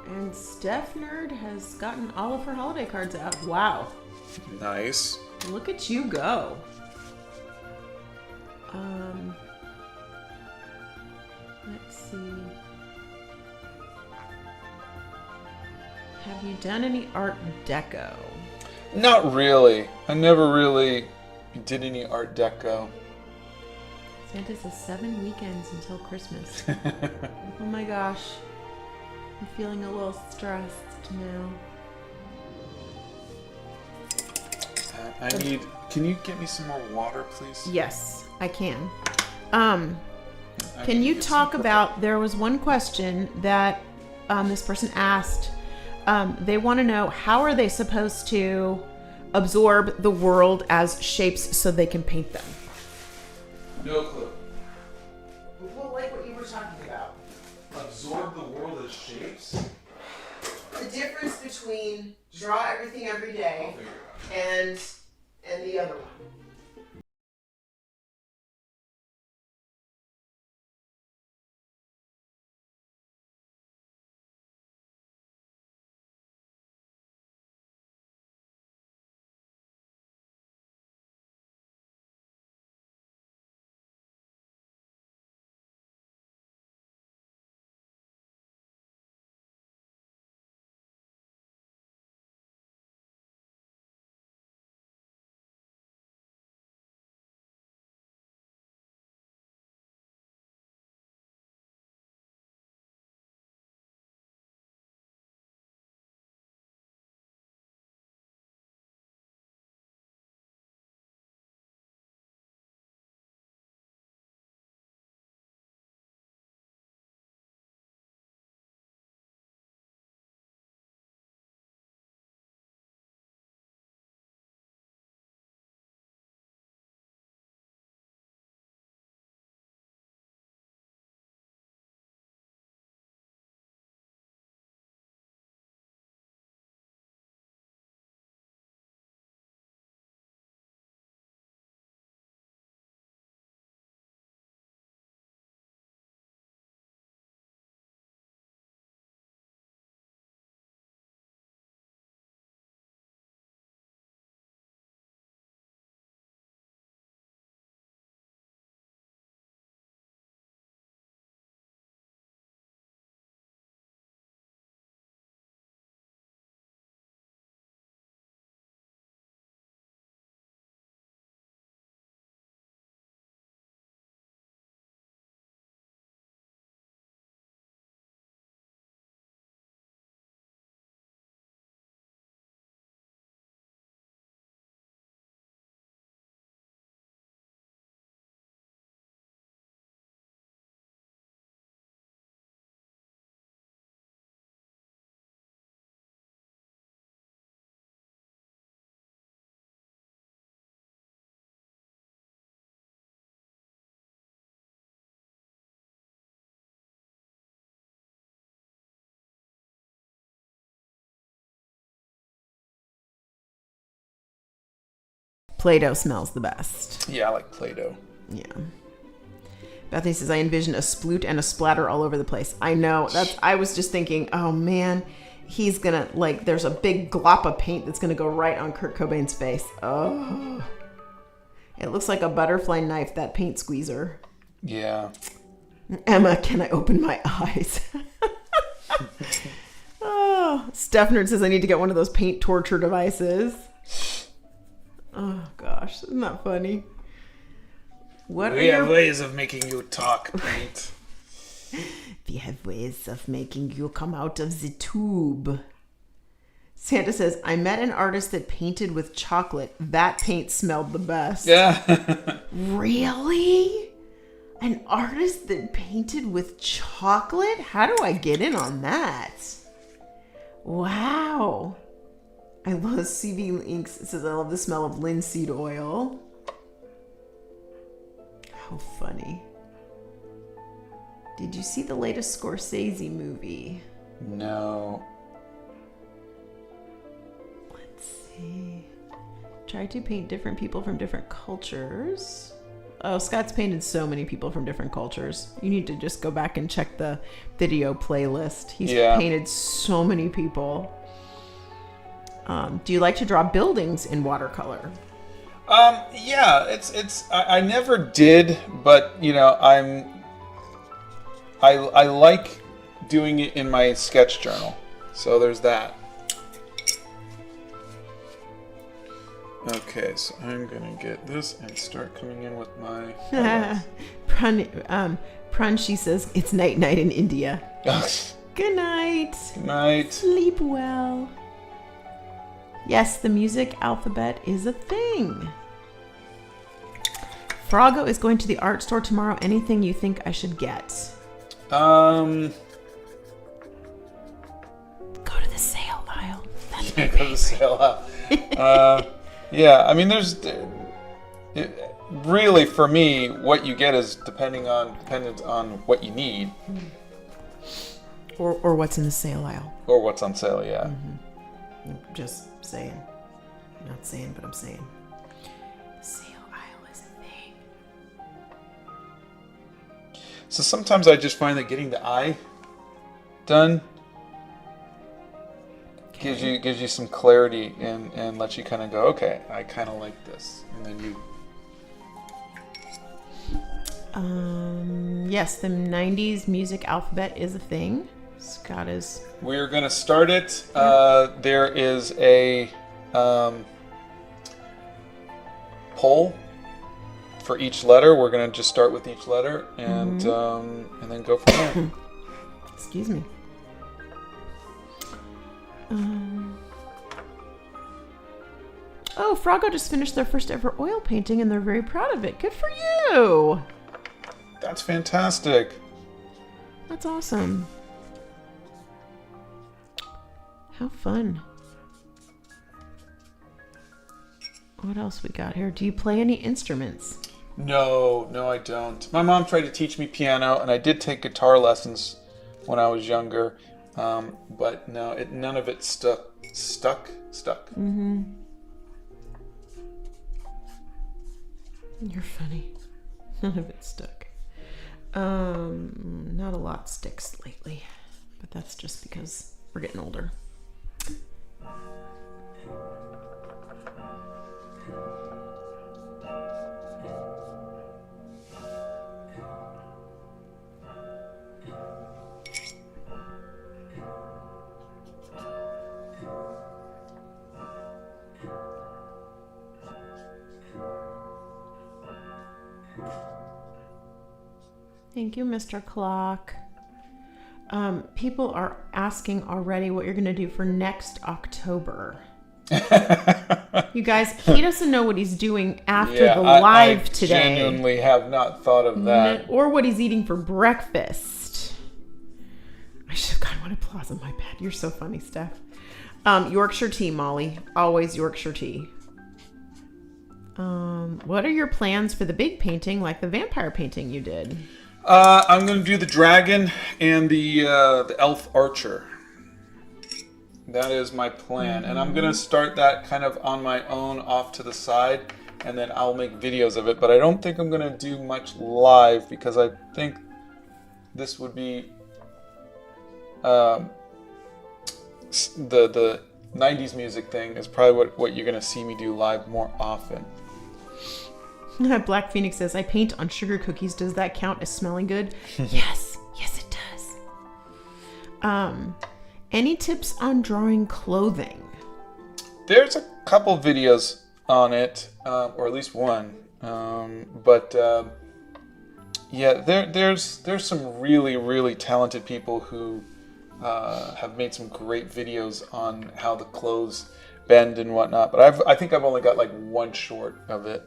And Steph Nerd has gotten all of her holiday cards out. Wow. Nice. Look at you go. Let's see. Have you done any art deco? Not really. I never really did any art deco. Santa says 7 weekends until Christmas. Oh my gosh. I'm feeling a little stressed now. Can you get me some more water, please? Yes, I can. Can you talk about, there was one question that this person asked. They want to know, how are they supposed to absorb the world as shapes so they can paint them? No clue. Well, like what you were talking about. Absorb the world as shapes? The difference between draw everything every day and the other one. Play-Doh smells the best. Yeah, I like Play-Doh. Yeah. Bethany says, I envision a sploot and a splatter all over the place. I know. I was just thinking, oh man, he's gonna, like, there's a big glop of paint that's gonna go right on Kurt Cobain's face. Oh. It looks like a butterfly knife, that paint squeezer. Yeah. Emma, can I open my eyes? Oh, Steph Nerd says I need to get one of those paint torture devices. Oh gosh, isn't that funny? We have ways of making you talk, paint. We have ways of making you come out of the tube. Santa says, I met an artist that painted with chocolate. That paint smelled the best. Yeah. Really? An artist that painted with chocolate? How do I get in on that? Wow. I love CV Inks. It says, I love the smell of linseed oil. How funny. Did you see the latest Scorsese movie? No. Let's see. Try to paint different people from different cultures. Oh, Scott's painted so many people from different cultures. You need to just go back and check the video playlist. He's painted so many people. Do you like to draw buildings in watercolor? Yeah, I never did, but you know, I like doing it in my sketch journal. So there's that. Okay, so I'm gonna get this and start coming in with my Pranshi says it's night in India. Good night. Good night. Sleep well. Yes, the music alphabet is a thing. Froggo is going to the art store tomorrow. Anything you think I should get? Go to the sale aisle. That's go to the sale aisle. Yeah, I mean, really for me, what you get is dependent on what you need, or what's in the sale aisle, or what's on sale. Yeah. Mm-hmm. Just saying, not saying, but I'm saying. The sale aisle is a thing. So sometimes I just find that getting the eye done gives you some clarity and lets you kind of go, okay, I kind of like this, and then you. Yes, the 90s music alphabet is a thing. Scott is. We're gonna start it. There is a poll for each letter. We're gonna just start with each letter and then go from there. Excuse me. Oh, Froggo just finished their first ever oil painting and they're very proud of it. Good for you. That's fantastic. That's awesome. How fun. What else we got here? Do you play any instruments? No, I don't. My mom tried to teach me piano, and I did take guitar lessons when I was younger, but no, none of it stuck. Mm-hmm. You're funny. None of it stuck. Not a lot sticks lately, but that's just because we're getting older. Thank you, Mr. Clock. People are asking already what you're going to do for next October. You guys, he doesn't know what he's doing after the live today. I genuinely have not thought of that. Or what he's eating for breakfast. I should have gotten one applause on my bed. You're so funny, Steph. Yorkshire tea, Molly. Always Yorkshire tea. What are your plans for the big painting, like the vampire painting you did? I'm going to do the dragon and the elf archer. That is my plan. And I'm going to start that kind of on my own off to the side. and then I'll make videos of it. But I don't think I'm going to do much live because I think this would be the 90s music thing is probably what you're going to see me do live more often. Black Phoenix says, I paint on sugar cookies. Does that count as smelling good? Yes. Yes, it does. Any tips on drawing clothing? There's a couple videos on it, or at least one. Yeah, there's some really, really talented people who have made some great videos on how the clothes bend and whatnot. But I think I've only got like one short of it.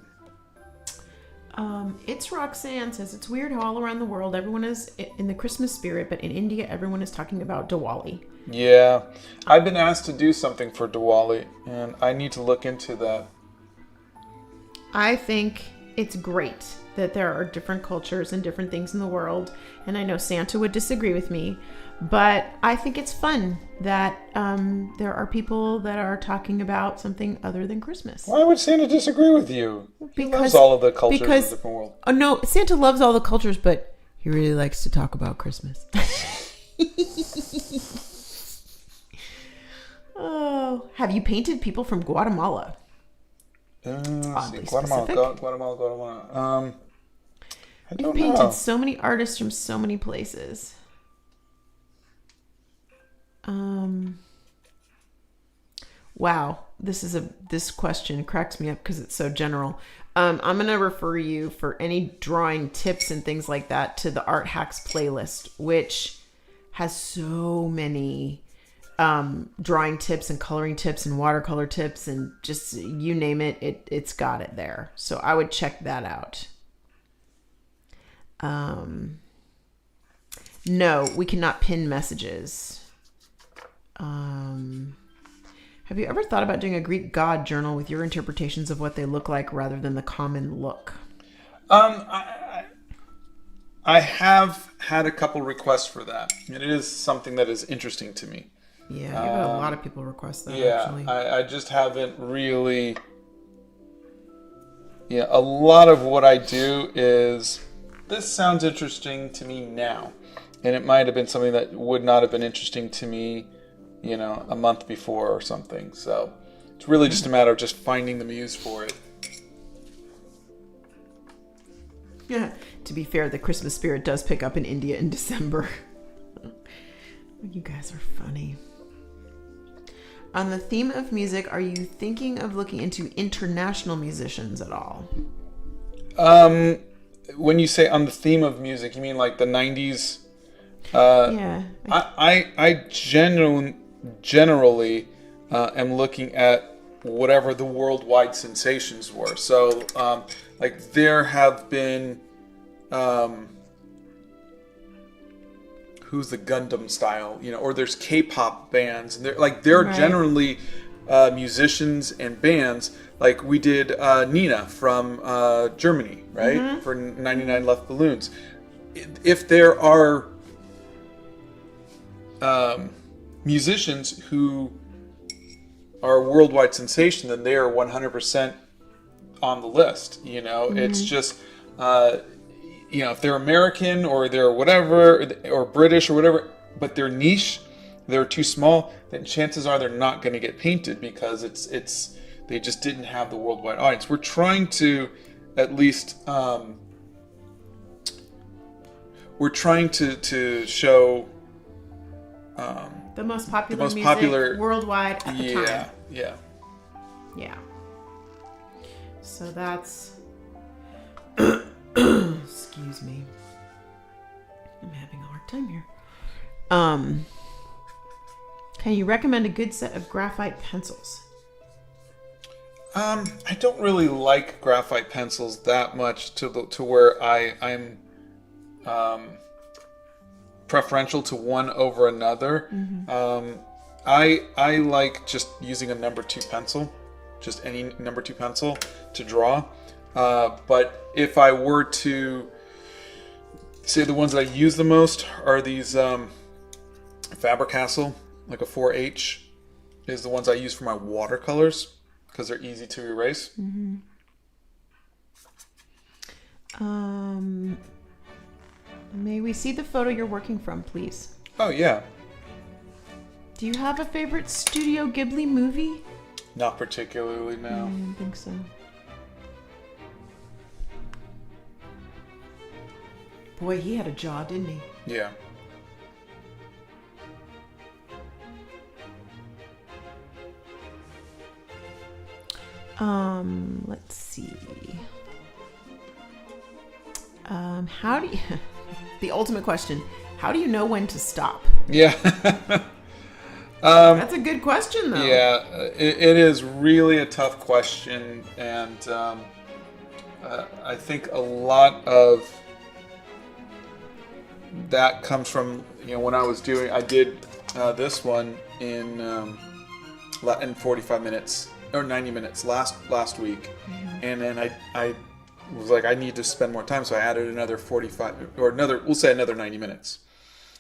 It's Roxanne says, it's weird how all around the world everyone is in the Christmas spirit, but in India everyone is talking about Diwali. Yeah, I've been asked to do something for Diwali, and I need to look into that. I think it's great that there are different cultures and different things in the world, and I know Santa would disagree with me, but I think it's fun that there are people that are talking about something other than Christmas. Why would Santa disagree with you? He loves all of the cultures of the different world. Oh no, Santa loves all the cultures, but he really likes to talk about Christmas. Oh, have you painted people from Guatemala? Guatemala. I don't You've painted know. so many artists from so many places. Wow, this question cracks me up because it's so general. I'm gonna refer you for any drawing tips and things like that to the Art Hacks playlist, which has so many drawing tips and coloring tips and watercolor tips and just you name it, it's got it there. So I would check that out. No, we cannot pin messages. Have you ever thought about doing a Greek god journal with your interpretations of what they look like rather than the common look? I have had a couple requests for that. It is something that is interesting to me. Yeah, you've had a lot of people request that, yeah, actually. I just haven't really... Yeah, a lot of what I do is, this sounds interesting to me now. And it might have been something that would not have been interesting to me, a month before or something. So it's really just a matter of just finding the muse for it. Yeah. To be fair, the Christmas spirit does pick up in India in December. You guys are funny. On the theme of music, are you thinking of looking into international musicians at all? When you say on the theme of music, you mean like the 90s? Yeah. I generally am looking at whatever the worldwide sensations were. So, there have been... who's the Gundam style, or there's K-pop bands, and there are generally musicians and bands. Like we did Nina from Germany, right? For 99 Left Balloons. If there are musicians who are a worldwide sensation, then they are 100% on the list. It's just if they're American or they're whatever, or British or whatever, but they're niche, they're too small, then chances are they're not going to get painted because they just didn't have the worldwide audience. We're trying to at least to show the most popular music worldwide at the time. Yeah. So that's... Excuse me. I'm having a hard time here. Can you recommend a good set of graphite pencils? I don't really like graphite pencils that much to where I'm preferential to one over another. I like just using a number 2 pencil, just any number 2 pencil to draw. But if I were to say the ones that I use the most are these Faber-Castell, like a 4H, is the ones I use for my watercolors because they're easy to erase. May we see the photo you're working from, please? Oh, yeah. Do you have a favorite Studio Ghibli movie? Not particularly, no. I don't think so. Boy, he had a jaw, didn't he? Yeah. Let's see. How do you... The ultimate question. How do you know when to stop? Yeah. That's a good question, though. Yeah, it is really a tough question, and I think a lot of that comes from, when I did this one in 45 minutes or 90 minutes last week, and then I was like, I need to spend more time, so I added another 45 or we'll say another 90 minutes.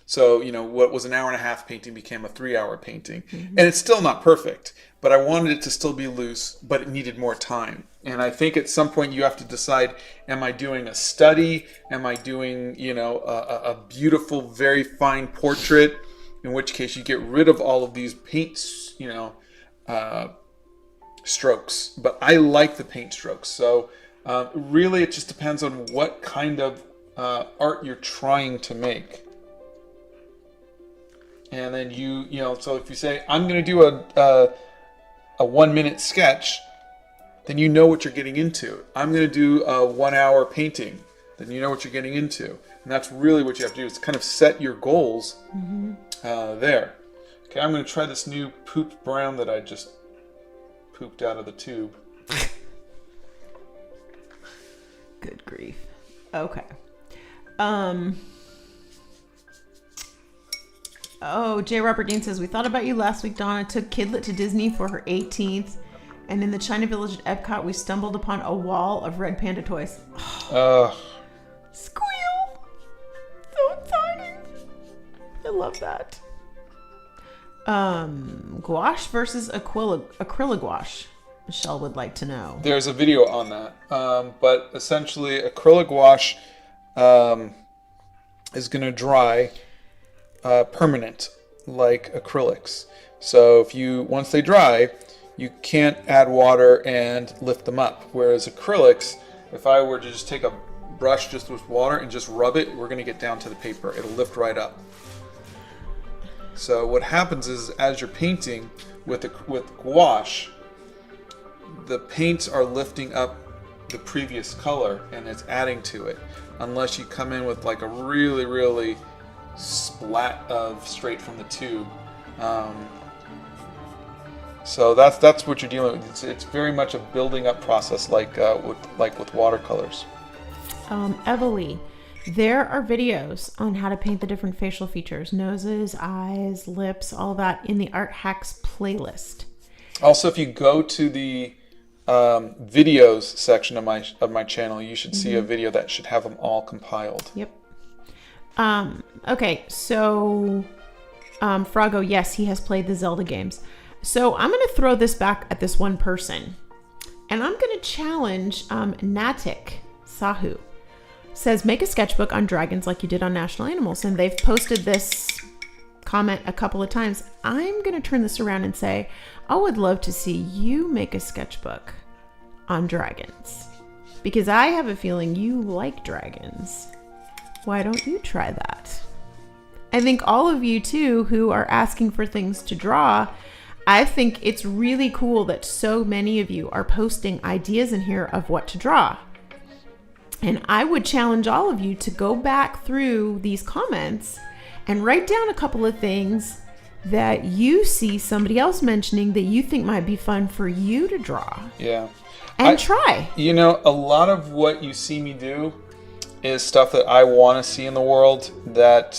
So, what was an hour and a half painting became a 3-hour painting. And it's still not perfect, but I wanted it to still be loose, but it needed more time. And I think at some point you have to decide, am I doing a study? Am I doing, a beautiful, very fine portrait? In which case you get rid of all of these paints, strokes. But I like the paint strokes. So really it just depends on what kind of art you're trying to make. And then so if you say, I'm going to do a 1-minute sketch, then you know what you're getting into. I'm going to do a 1-hour painting, then you know what you're getting into. And that's really what you have to do, is kind of set your goals there. Okay, I'm going to try this new pooped brown that I just pooped out of the tube. Good grief. Okay. Oh, J. Robert Dean says, we thought about you last week, Donna. Took Kidlet to Disney for her 18th. And in the China Village at Epcot, we stumbled upon a wall of red panda toys. Squeal! So exciting. I love that. Gouache versus acrylic gouache. Michelle would like to know. There's a video on that. But essentially, acrylic gouache is going to dry permanent, like acrylics. So once they dry, you can't add water and lift them up. Whereas acrylics, if I were to just take a brush just with water and just rub it, we're going to get down to the paper. It'll lift right up. So what happens is, as you're painting with gouache, the paints are lifting up the previous color and it's adding to it. Unless you come in with like a really, really splat of straight from the tube. So that's what you're dealing with. It's very much a building up process, like with watercolors. Evalie, there are videos on how to paint the different facial features, noses, eyes, lips, all that in the Art Hacks playlist. Also, if you go to the videos section of my channel, you should see a video that should have them all compiled. Yep. Okay, so Frago, yes, he has played the Zelda games. So I'm going to throw this back at this one person. And I'm going to challenge Natik Sahu. Says, make a sketchbook on dragons like you did on National Animals. And they've posted this comment a couple of times. I'm going to turn this around and say, I would love to see you make a sketchbook on dragons. Because I have a feeling you like dragons. Why don't you try that? I think all of you too who are asking for things to draw, I think it's really cool that so many of you are posting ideas in here of what to draw. And I would challenge all of you to go back through these comments and write down a couple of things that you see somebody else mentioning that you think might be fun for you to draw. Yeah. And try. A lot of what you see me do is stuff that I want to see in the world that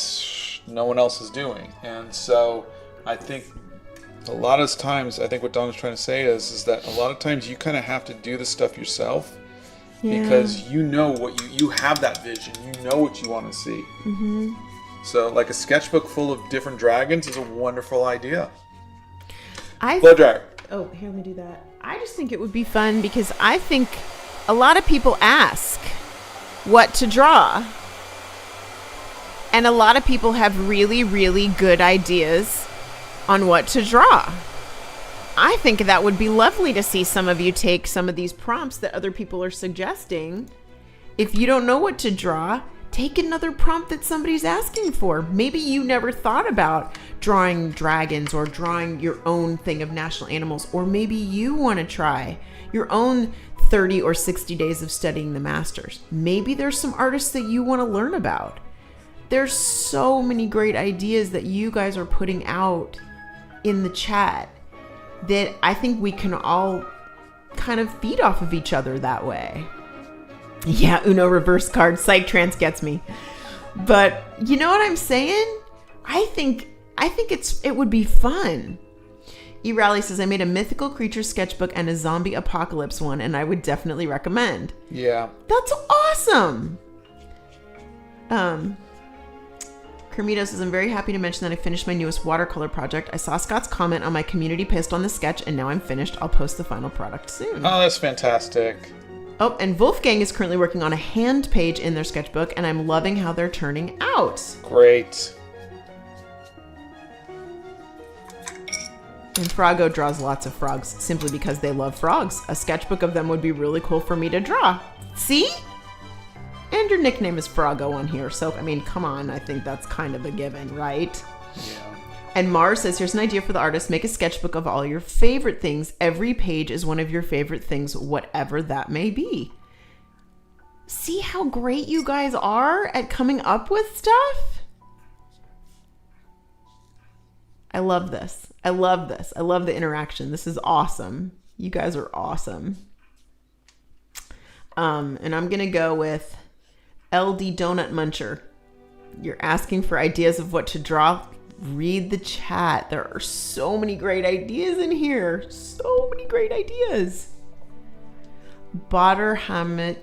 no one else is doing. And so I think a lot of times, I think what Donna's trying to say is that a lot of times you kind of have to do the stuff yourself because you know what you have that vision. You know what you want to see. Mm-hmm. So like a sketchbook full of different dragons is a wonderful idea. Blow dryer. Oh, here, let me do that. I just think it would be fun because I think a lot of people ask what to draw. And a lot of people have really, really good ideas on what to draw. I think that would be lovely to see some of you take some of these prompts that other people are suggesting. If you don't know what to draw, take another prompt that somebody's asking for. Maybe you never thought about drawing dragons or drawing your own thing of national animals, or maybe you want to try your own 30 or 60 days of studying the masters. Maybe there's some artists that you want to learn about. There's so many great ideas that you guys are putting out in the chat that I think we can all kind of feed off of each other that way. Yeah, Uno reverse card, Psych Trance gets me. But you know what I'm saying? I think it would be fun. E-Rally says, I made a mythical creature sketchbook and a zombie apocalypse one, and I would definitely recommend. Yeah. That's awesome. Kermito says, I'm very happy to mention that I finished my newest watercolor project. I saw Scott's comment on my community post on the sketch, and now I'm finished. I'll post the final product soon. Oh, that's fantastic. Oh, and Wolfgang is currently working on a hand page in their sketchbook, and I'm loving how they're turning out. Great. And Froggo draws lots of frogs simply because they love frogs. A sketchbook of them would be really cool for me to draw. See? And your nickname is Froggo on here, so, I mean, come on. I think that's kind of a given, right? Yeah. And Mars says, here's an idea for the artist. Make a sketchbook of all your favorite things. Every page is one of your favorite things, whatever that may be. See how great you guys are at coming up with stuff? I love this. I love this. I love the interaction. This is awesome. You guys are awesome. And I'm going to go with LD Donut Muncher. You're asking for ideas of what to draw. Read the chat. There are so many great ideas in here. So many great ideas. Badr Hamid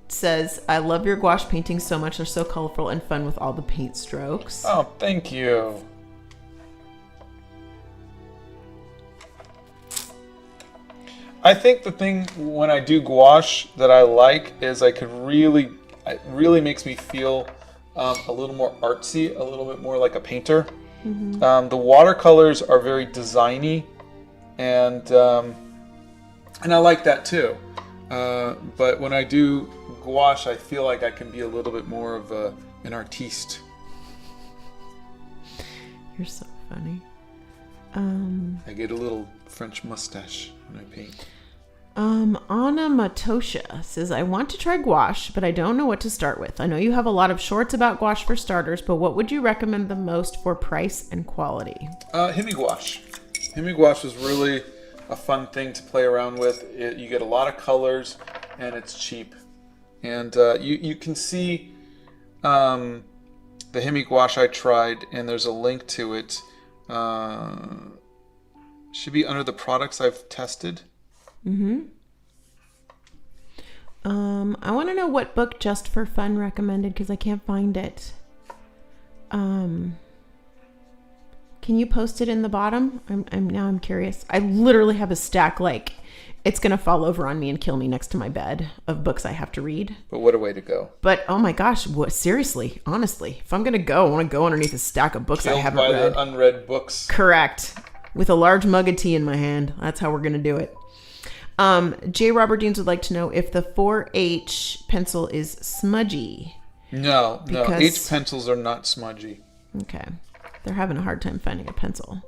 says, I love your gouache paintings so much. They're so colorful and fun with all the paint strokes. Oh, thank you. I think the thing when I do gouache that I like is it really makes me feel a little more artsy, a little bit more like a painter. Mm-hmm. The watercolors are very designy, and I like that too. But when I do gouache, I feel like I can be a little bit more of an artiste. You're so funny. I get a little French mustache when I paint. Anna Matosha says, I want to try gouache, but I don't know what to start with. I know you have a lot of shorts about gouache for starters, but what would you recommend the most for price and quality? Hemi gouache. Hemi gouache is really a fun thing to play around with. You get a lot of colors, and it's cheap. And you can see the Hemi gouache I tried, and there's a link to it. Should be under the products I've tested. Mm-hmm. I want to know what book Just for Fun recommended because I can't find it. Can you post it in the bottom? I'm curious. I literally have a stack like it's gonna fall over on me and kill me next to my bed of books I have to read. But what a way to go! But oh my gosh, what? Seriously, honestly, if I'm gonna go, I want to go underneath a stack of books Killed I haven't by read. The unread books. Correct. With a large mug of tea in my hand. That's how we're gonna do it. J. Robert Deans would like to know if the 4H pencil is smudgy. No, H pencils are not smudgy. Okay. They're having a hard time finding a pencil.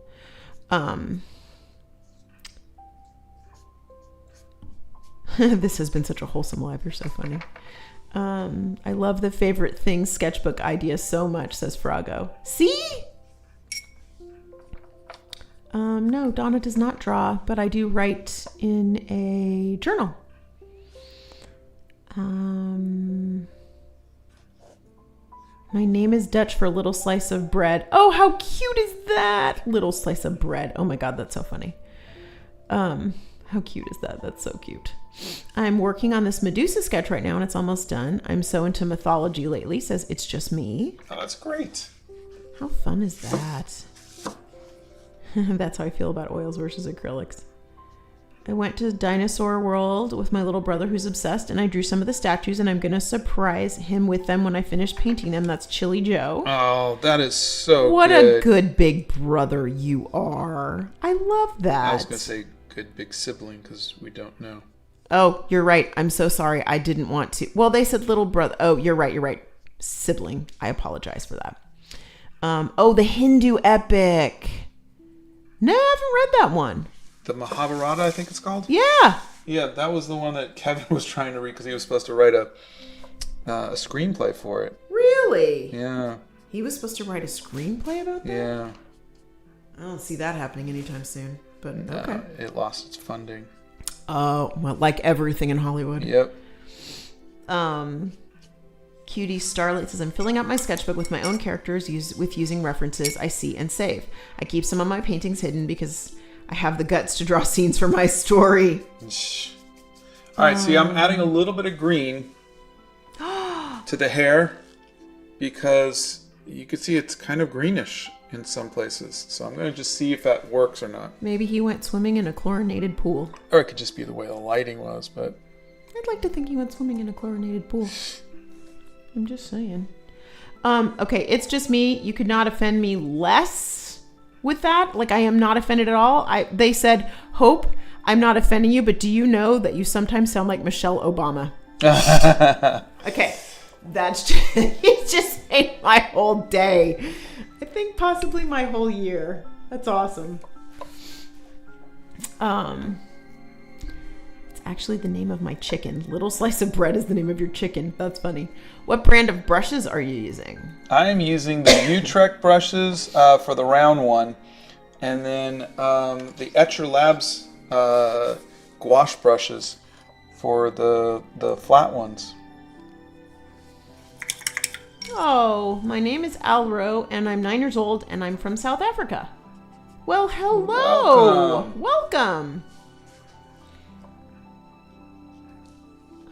This has been such a wholesome live. You're so funny. I love the favorite things sketchbook idea so much, says Froggo. See? No, Donna does not draw, but I do write in a journal. My name is Dutch for little slice of bread. Oh, how cute is that? Little slice of bread. Oh my God, that's so funny. How cute is that? That's so cute. I'm working on this Medusa sketch right now and it's almost done. I'm so into mythology lately, says It's Just Me. Oh, that's great. How fun is that? That's how I feel about oils versus acrylics. I went to Dinosaur World with my little brother who's obsessed, and I drew some of the statues, and I'm going to surprise him with them when I finish painting them. That's Chili Joe. Oh, that is so what good. A good big brother you are. I love that. I was going to say good big sibling because we don't know. Oh, you're right. I'm so sorry. I didn't want to. Well, they said little brother. Oh, you're right. You're right. Sibling. I apologize for that. The Hindu epic. No, I haven't read that one. The Mahabharata, I think it's called? Yeah. Yeah, that was the one that Kevin was trying to read because he was supposed to write a screenplay for it. Really? Yeah. He was supposed to write a screenplay about that? Yeah. I don't see that happening anytime soon, but okay. It lost its funding. Oh, well, like everything in Hollywood. Yep. Cutie Starlight says, I'm filling out my sketchbook with my own characters using references I see and save. I keep some of my paintings hidden because I have the guts to draw scenes for my story. All right, see, I'm adding a little bit of green to the hair because you can see it's kind of greenish in some places. So I'm going to just see if that works or not. Maybe he went swimming in a chlorinated pool. Or it could just be the way the lighting was, but... I'd like to think he went swimming in a chlorinated pool. I'm just saying. Okay, it's just me. You could not offend me less with that. Like, I am not offended at all. They said, Hope, I'm not offending you, but do you know that you sometimes sound like Michelle Obama? Okay, that's just, it just made my whole day. I think possibly my whole year. That's awesome. It's actually the name of my chicken. Little Slice of Bread is the name of your chicken. That's funny. What brand of brushes are you using? I am using the Utrecht brushes for the round one, and then the Etcher Labs gouache brushes for the flat ones. Oh, my name is Alro, and I'm 9 years old, and I'm from South Africa. Well, hello. Welcome.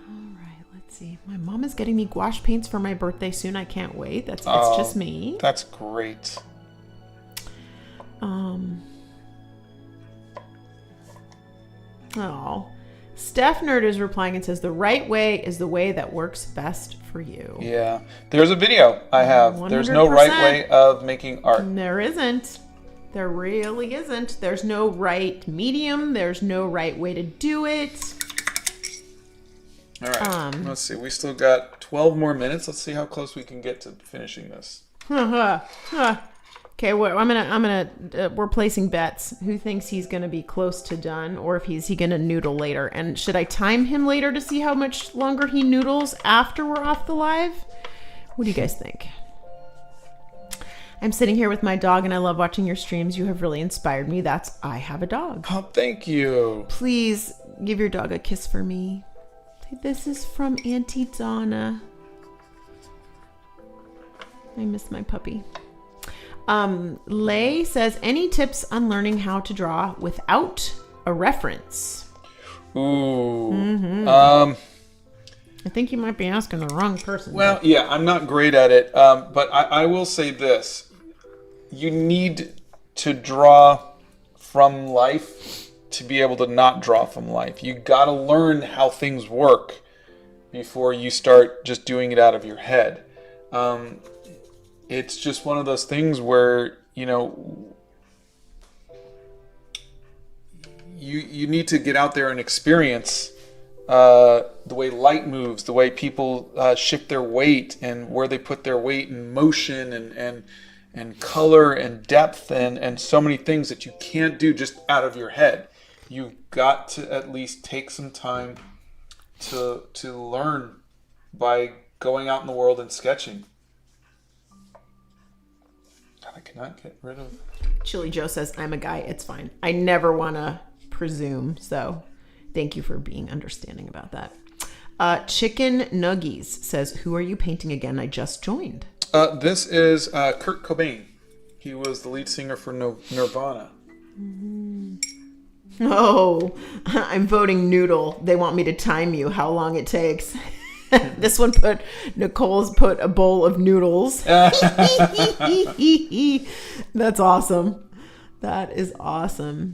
All right, let's see. My mom is getting me gouache paints for my birthday soon. I can't wait. It's just me. That's great. Oh. Steph Nerd is replying and says, the right way is the way that works best for you. Yeah. There's a video I have. 100%. There's no right way of making art. There isn't. There really isn't. There's no right medium. There's no right way to do it. All right. Let's see. We still got 12 more minutes. Let's see how close we can get to finishing this. Okay, we're placing bets. Who thinks he's gonna be close to done, or if he gonna noodle later? And should I time him later to see how much longer he noodles after we're off the live? What do you guys think? I'm sitting here with my dog, and I love watching your streams. You have really inspired me. I have a dog. Oh, thank you. Please give your dog a kiss for me. This is from Auntie Donna. I miss my puppy. Lay says, any tips on learning how to draw without a reference? Ooh. Mm-hmm. I think you might be asking the wrong person. Well, yeah, I'm not great at it, but I will say this. You need to draw from life to be able to not draw from life. You got to learn how things work before you start just doing it out of your head. It's just one of those things where, you need to get out there and experience the way light moves, the way people shift their weight, and where they put their weight in motion and color and depth and so many things that you can't do just out of your head. You've got to at least take some time to learn by going out in the world and sketching. God, I cannot get rid of... Chili Joe says, I'm a guy. It's fine. I never want to presume, so thank you for being understanding about that. Chicken Nuggies says, who are you painting again? I just joined. This is Kurt Cobain. He was the lead singer for Nirvana. Mm-hmm. Oh, I'm voting noodle. They want me to time you how long it takes. This one Nicole's put a bowl of noodles. That's awesome. That is awesome.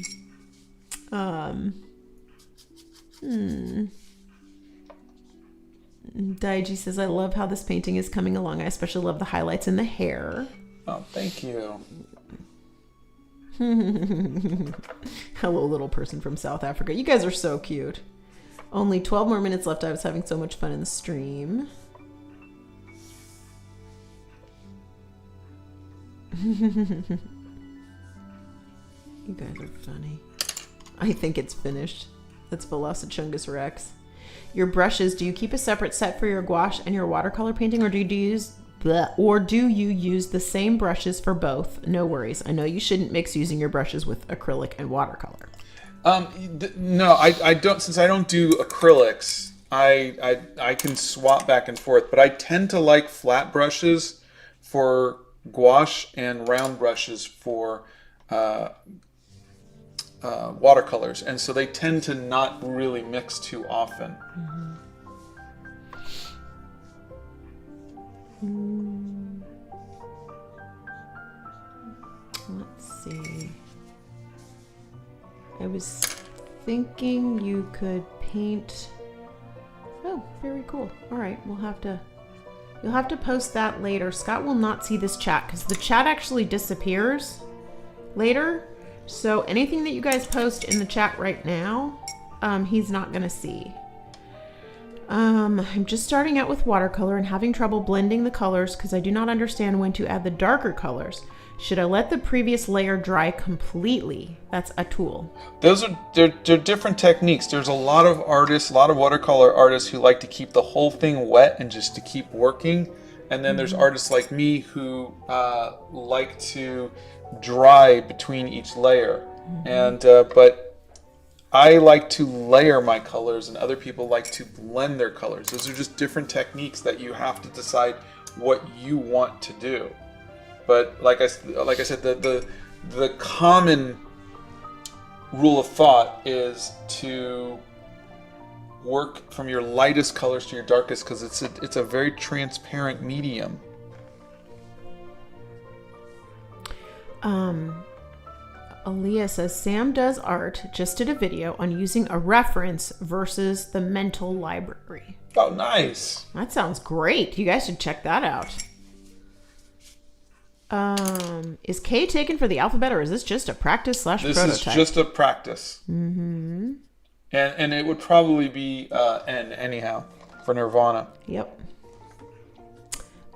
Daiji says, I love how this painting is coming along. I especially love the highlights in the hair. Oh, thank you. Hello, little person from South Africa. You guys are so cute. Only 12 more minutes left. I was having so much fun in the stream. You guys are funny. I think it's finished. That's Velocichungus Rex. Your brushes, do you keep a separate set for your gouache and your watercolor painting, or do you use the same brushes for both? No worries. I know you shouldn't mix using your brushes with acrylic and watercolor. No, I don't. Since I don't do acrylics, I can swap back and forth. But I tend to like flat brushes for gouache and round brushes for watercolors, and so they tend to not really mix too often. Let's see. I was thinking you could paint. Oh, very cool. All right, you'll have to post that later. Scott will not see this chat because the chat actually disappears later. So anything that you guys post in the chat right now, he's not gonna see. I'm just starting out with watercolor and having trouble blending the colors because I do not understand when to add the darker colors. Should I let the previous layer dry completely? That's a tool. They're different techniques. There's a lot of artists, a lot of watercolor artists who like to keep the whole thing wet and just to keep working. And then there's artists like me who like to dry between each layer. And but I like to layer my colors, and other people like to blend their colors. Those are just different techniques that you have to decide what you want to do. But like I said, the common rule of thought is to work from your lightest colors to your darkest, because it's a very transparent medium. Aaliyah says, Sam does art, just did a video on using a reference versus the mental library. Oh, nice. That sounds great. You guys should check that out. Is K taken for the alphabet, or is this just a practice / prototype? This is just a practice. Mm-hmm. And it would probably be N anyhow for Nirvana. Yep.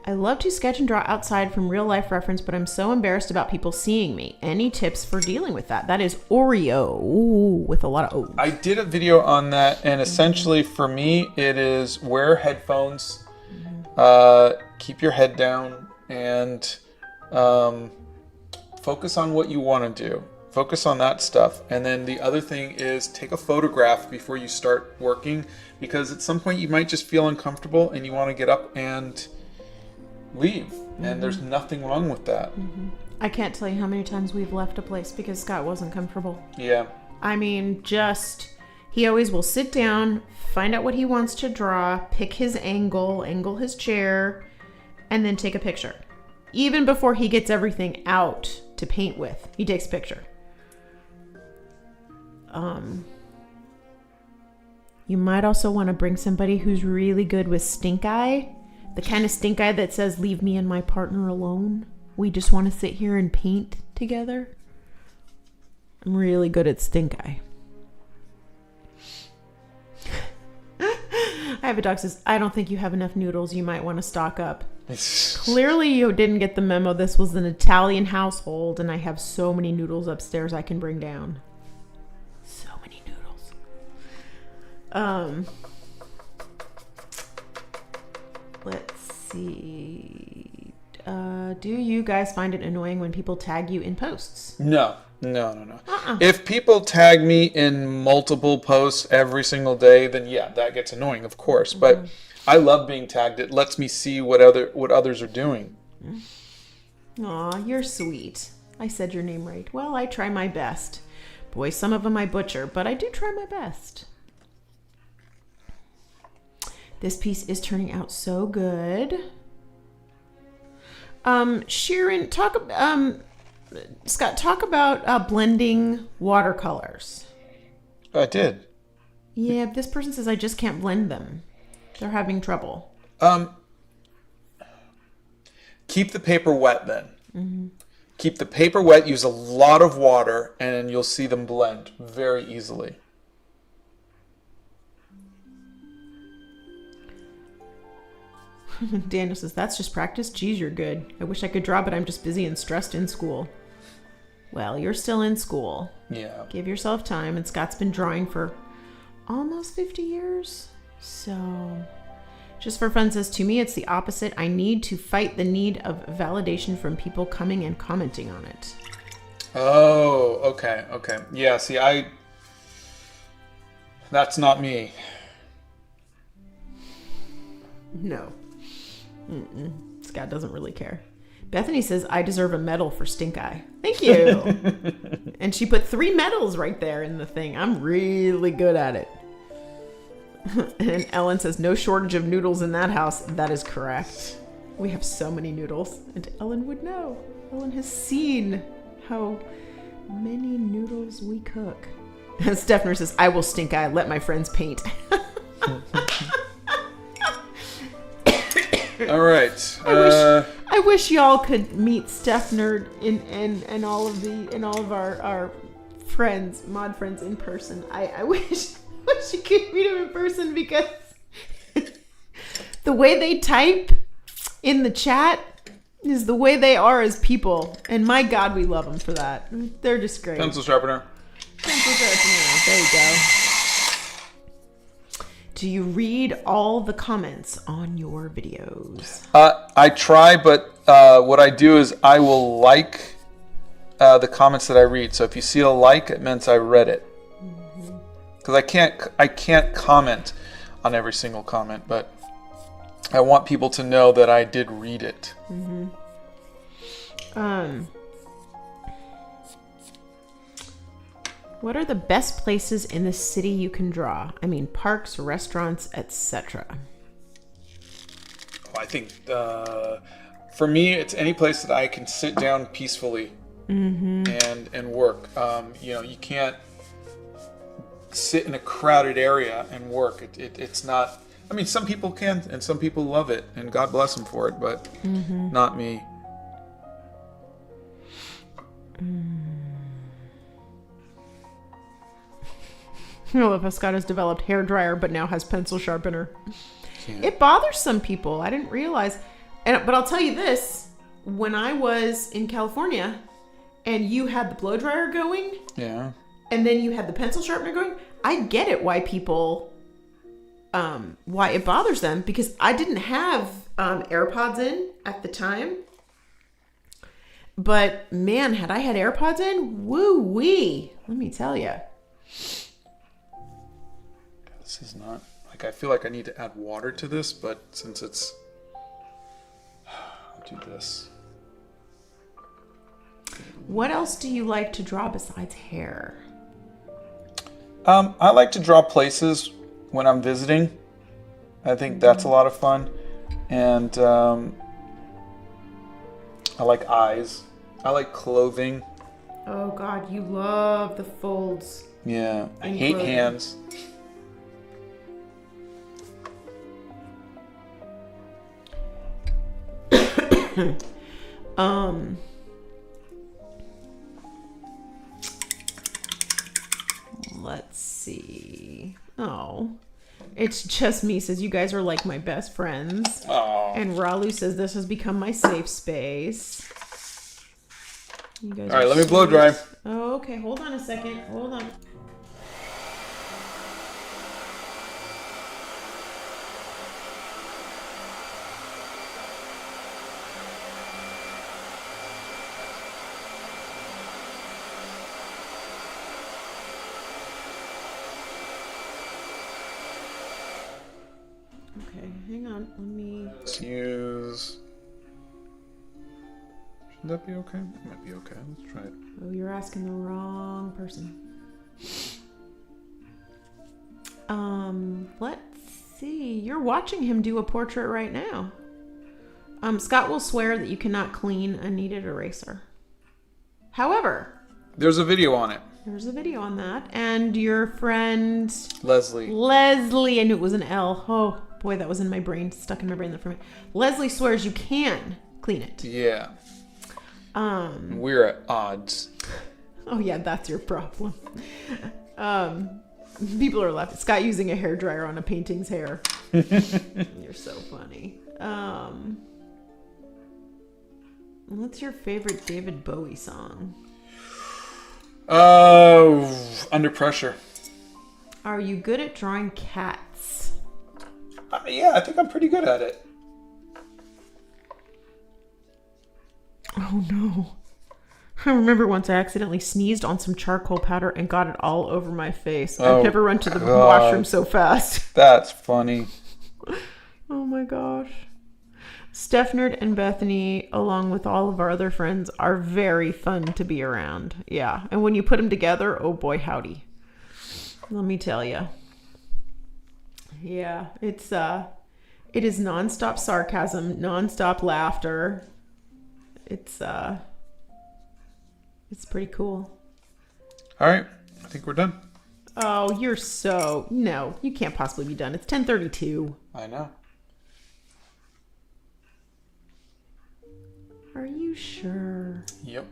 I love to sketch and draw outside from real life reference, but I'm so embarrassed about people seeing me. Any tips for dealing with that? That is Oreo. Ooh, with a lot of O's. I did a video on that, and essentially for me, it is wear headphones, keep your head down, and focus on what you want to do. Focus on that stuff. And then the other thing is take a photograph before you start working, because at some point you might just feel uncomfortable and you want to get up and leave. And there's nothing wrong with that. I can't tell you how many times we've left a place because Scott wasn't comfortable. Yeah. I mean, he always will sit down, find out what he wants to draw, pick his angle his chair, and then take a picture. Even before he gets everything out to paint with, he takes a picture. You might also want to bring somebody who's really good with stink eye. The kind of stink eye that says, leave me and my partner alone. We just want to sit here and paint together. I'm really good at stink eye. I have a dog says, I don't think you have enough noodles. You might want to stock up. Clearly you didn't get the memo. This was an Italian household, and I have so many noodles upstairs I can bring down. So many noodles. Let's see. Do you guys find it annoying when people tag you in posts? No. If people tag me in multiple posts every single day, then yeah, that gets annoying, of course. But I love being tagged. It lets me see what others are doing. Aw, you're sweet. I said your name right. Well, I try my best. Boy, some of them I butcher, but I do try my best. This piece is turning out so good. Sharon, Scott, talk about blending watercolors. I did. Yeah, this person says I just can't blend them. They're having trouble. Keep the paper wet then. Mm-hmm. Keep the paper wet, use a lot of water, and you'll see them blend very easily. Daniel says, that's just practice. Geez, you're good. I wish I could draw, but I'm just busy and stressed in school. Well, you're still in school. Yeah. Give yourself time. And Scott's been drawing for almost 50 years. So, just for fun says, to me, it's the opposite. I need to fight the need of validation from people coming and commenting on it. Oh, okay. Yeah, see, that's not me. No. Scott doesn't really care. Bethany says, I deserve a medal for stink eye. Thank you. And she put 3 medals right there in the thing. I'm really good at it. And Ellen says, no shortage of noodles in that house. That is correct. We have so many noodles. And Ellen would know. Ellen has seen how many noodles we cook. And Steffner says, I will stink eye. Let my friends paint. All right. I wish y'all could meet Steffner and all of our friends, mod friends in person. I wish you could meet him in person because the way they type in the chat is the way they are as people. And my God, we love them for that. They're just great. Pencil sharpener. There you go. Do you read all the comments on your videos? I try, but what I do is I will like the comments that I read. So if you see a like, it means I read it. Because I can't comment on every single comment, but I want people to know that I did read it. What are the best places in the city you can draw? I mean, parks, restaurants, etc. I think for me, it's any place that I can sit down peacefully and work. You can't sit in a crowded area and work. It's not. I mean, some people can, and some people love it, and God bless them for it, but not me. I love how Scott has developed hair dryer, but now has pencil sharpener. Can't. It bothers some people. I didn't realize. But I'll tell you this. When I was in California and you had the blow dryer going, Yeah. and then you had the pencil sharpener going, I get it why people, why it bothers them, because I didn't have AirPods in at the time. But man, had I had AirPods in, woo-wee, let me tell you. This is not, like, I feel like I need to add water to this, but since it's, I'll do this. What else do you like to draw besides hair? I like to draw places when I'm visiting. I think that's a lot of fun. And I like eyes. I like clothing. Oh God, you love the folds. Yeah, I hate clothing. hands. Let's see. Oh, it's just me says you guys are like my best friends. Oh. And Ralu says this has become my safe space. You guys All right, are let me sweet. blow dry. Oh, okay. Hold on a second. Hold on. Okay, hang on. Let me. Let's use. Should that be okay? That might be okay. Let's try it. Oh, you're asking the wrong person. Let's see. You're watching him do a portrait right now. Scott will swear that you cannot clean a kneaded eraser. However, There's a video on it. there's a video on that. And your friend Leslie. Leslie, I knew it was an L. Oh, Boy, that was in my brain, stuck in my brain. For me. Leslie swears you can clean it. Yeah. We're at odds. Oh yeah, that's your problem. People are laughing. Scott using a hairdryer on a painting's hair. You're so funny. What's your favorite David Bowie song? Under Pressure. Are you good at drawing cats? Yeah, I think I'm pretty good at it. Oh no. I remember once I accidentally sneezed on some charcoal powder and got it all over my face. I've never run to the washroom so fast. That's funny. Oh my gosh. Stephnerd and Bethany, along with all of our other friends, are very fun to be around. Yeah. And when you put them together, oh boy, howdy. Let me tell you. Yeah. It is nonstop sarcasm, nonstop laughter. It's pretty cool. All right. I think we're done. Oh, no, you can't possibly be done. It's 10:32. I know. Are you sure? Yep.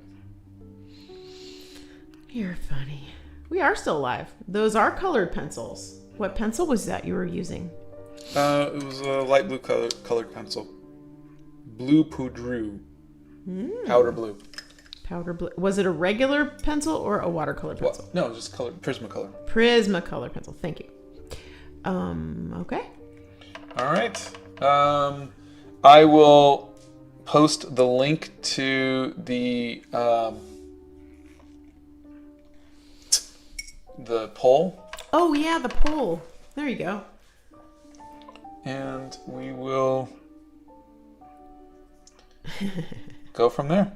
You're funny. We are still live. Those are colored pencils. What pencil was that you were using? It was a light blue colored pencil. Blue Poudre. Powder blue. Powder blue. Was it a regular pencil or a watercolor pencil? Well, no, just colored Prismacolor. Prismacolor pencil. Thank you. Okay. All right. I will post the link to the poll. Oh yeah, the poll. There you go. And we will go from there.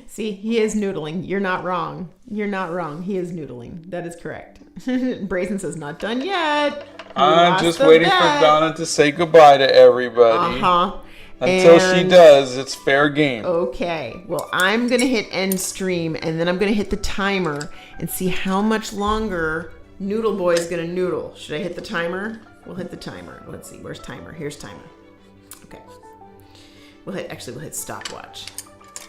See, he is noodling. You're not wrong. You're not wrong. He is noodling. That is correct. Brazen says, not done yet. I'm just waiting for Donna to say goodbye to everybody. Until she does, it's fair game. Okay. Well, I'm going to hit end stream, and then I'm going to hit the timer and see how much longer Noodle Boy is going to noodle. Should I hit the timer? We'll hit the timer. Let's see. Where's timer? Here's timer. Okay. We'll hit stopwatch.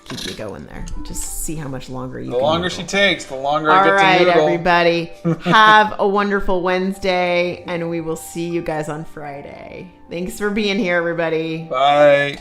Keep you going there. Just see how much longer you can The longer noodle. she takes, the longer I get to noodle. All right, everybody. Have a wonderful Wednesday, and we will see you guys on Friday. Thanks for being here, everybody. Bye.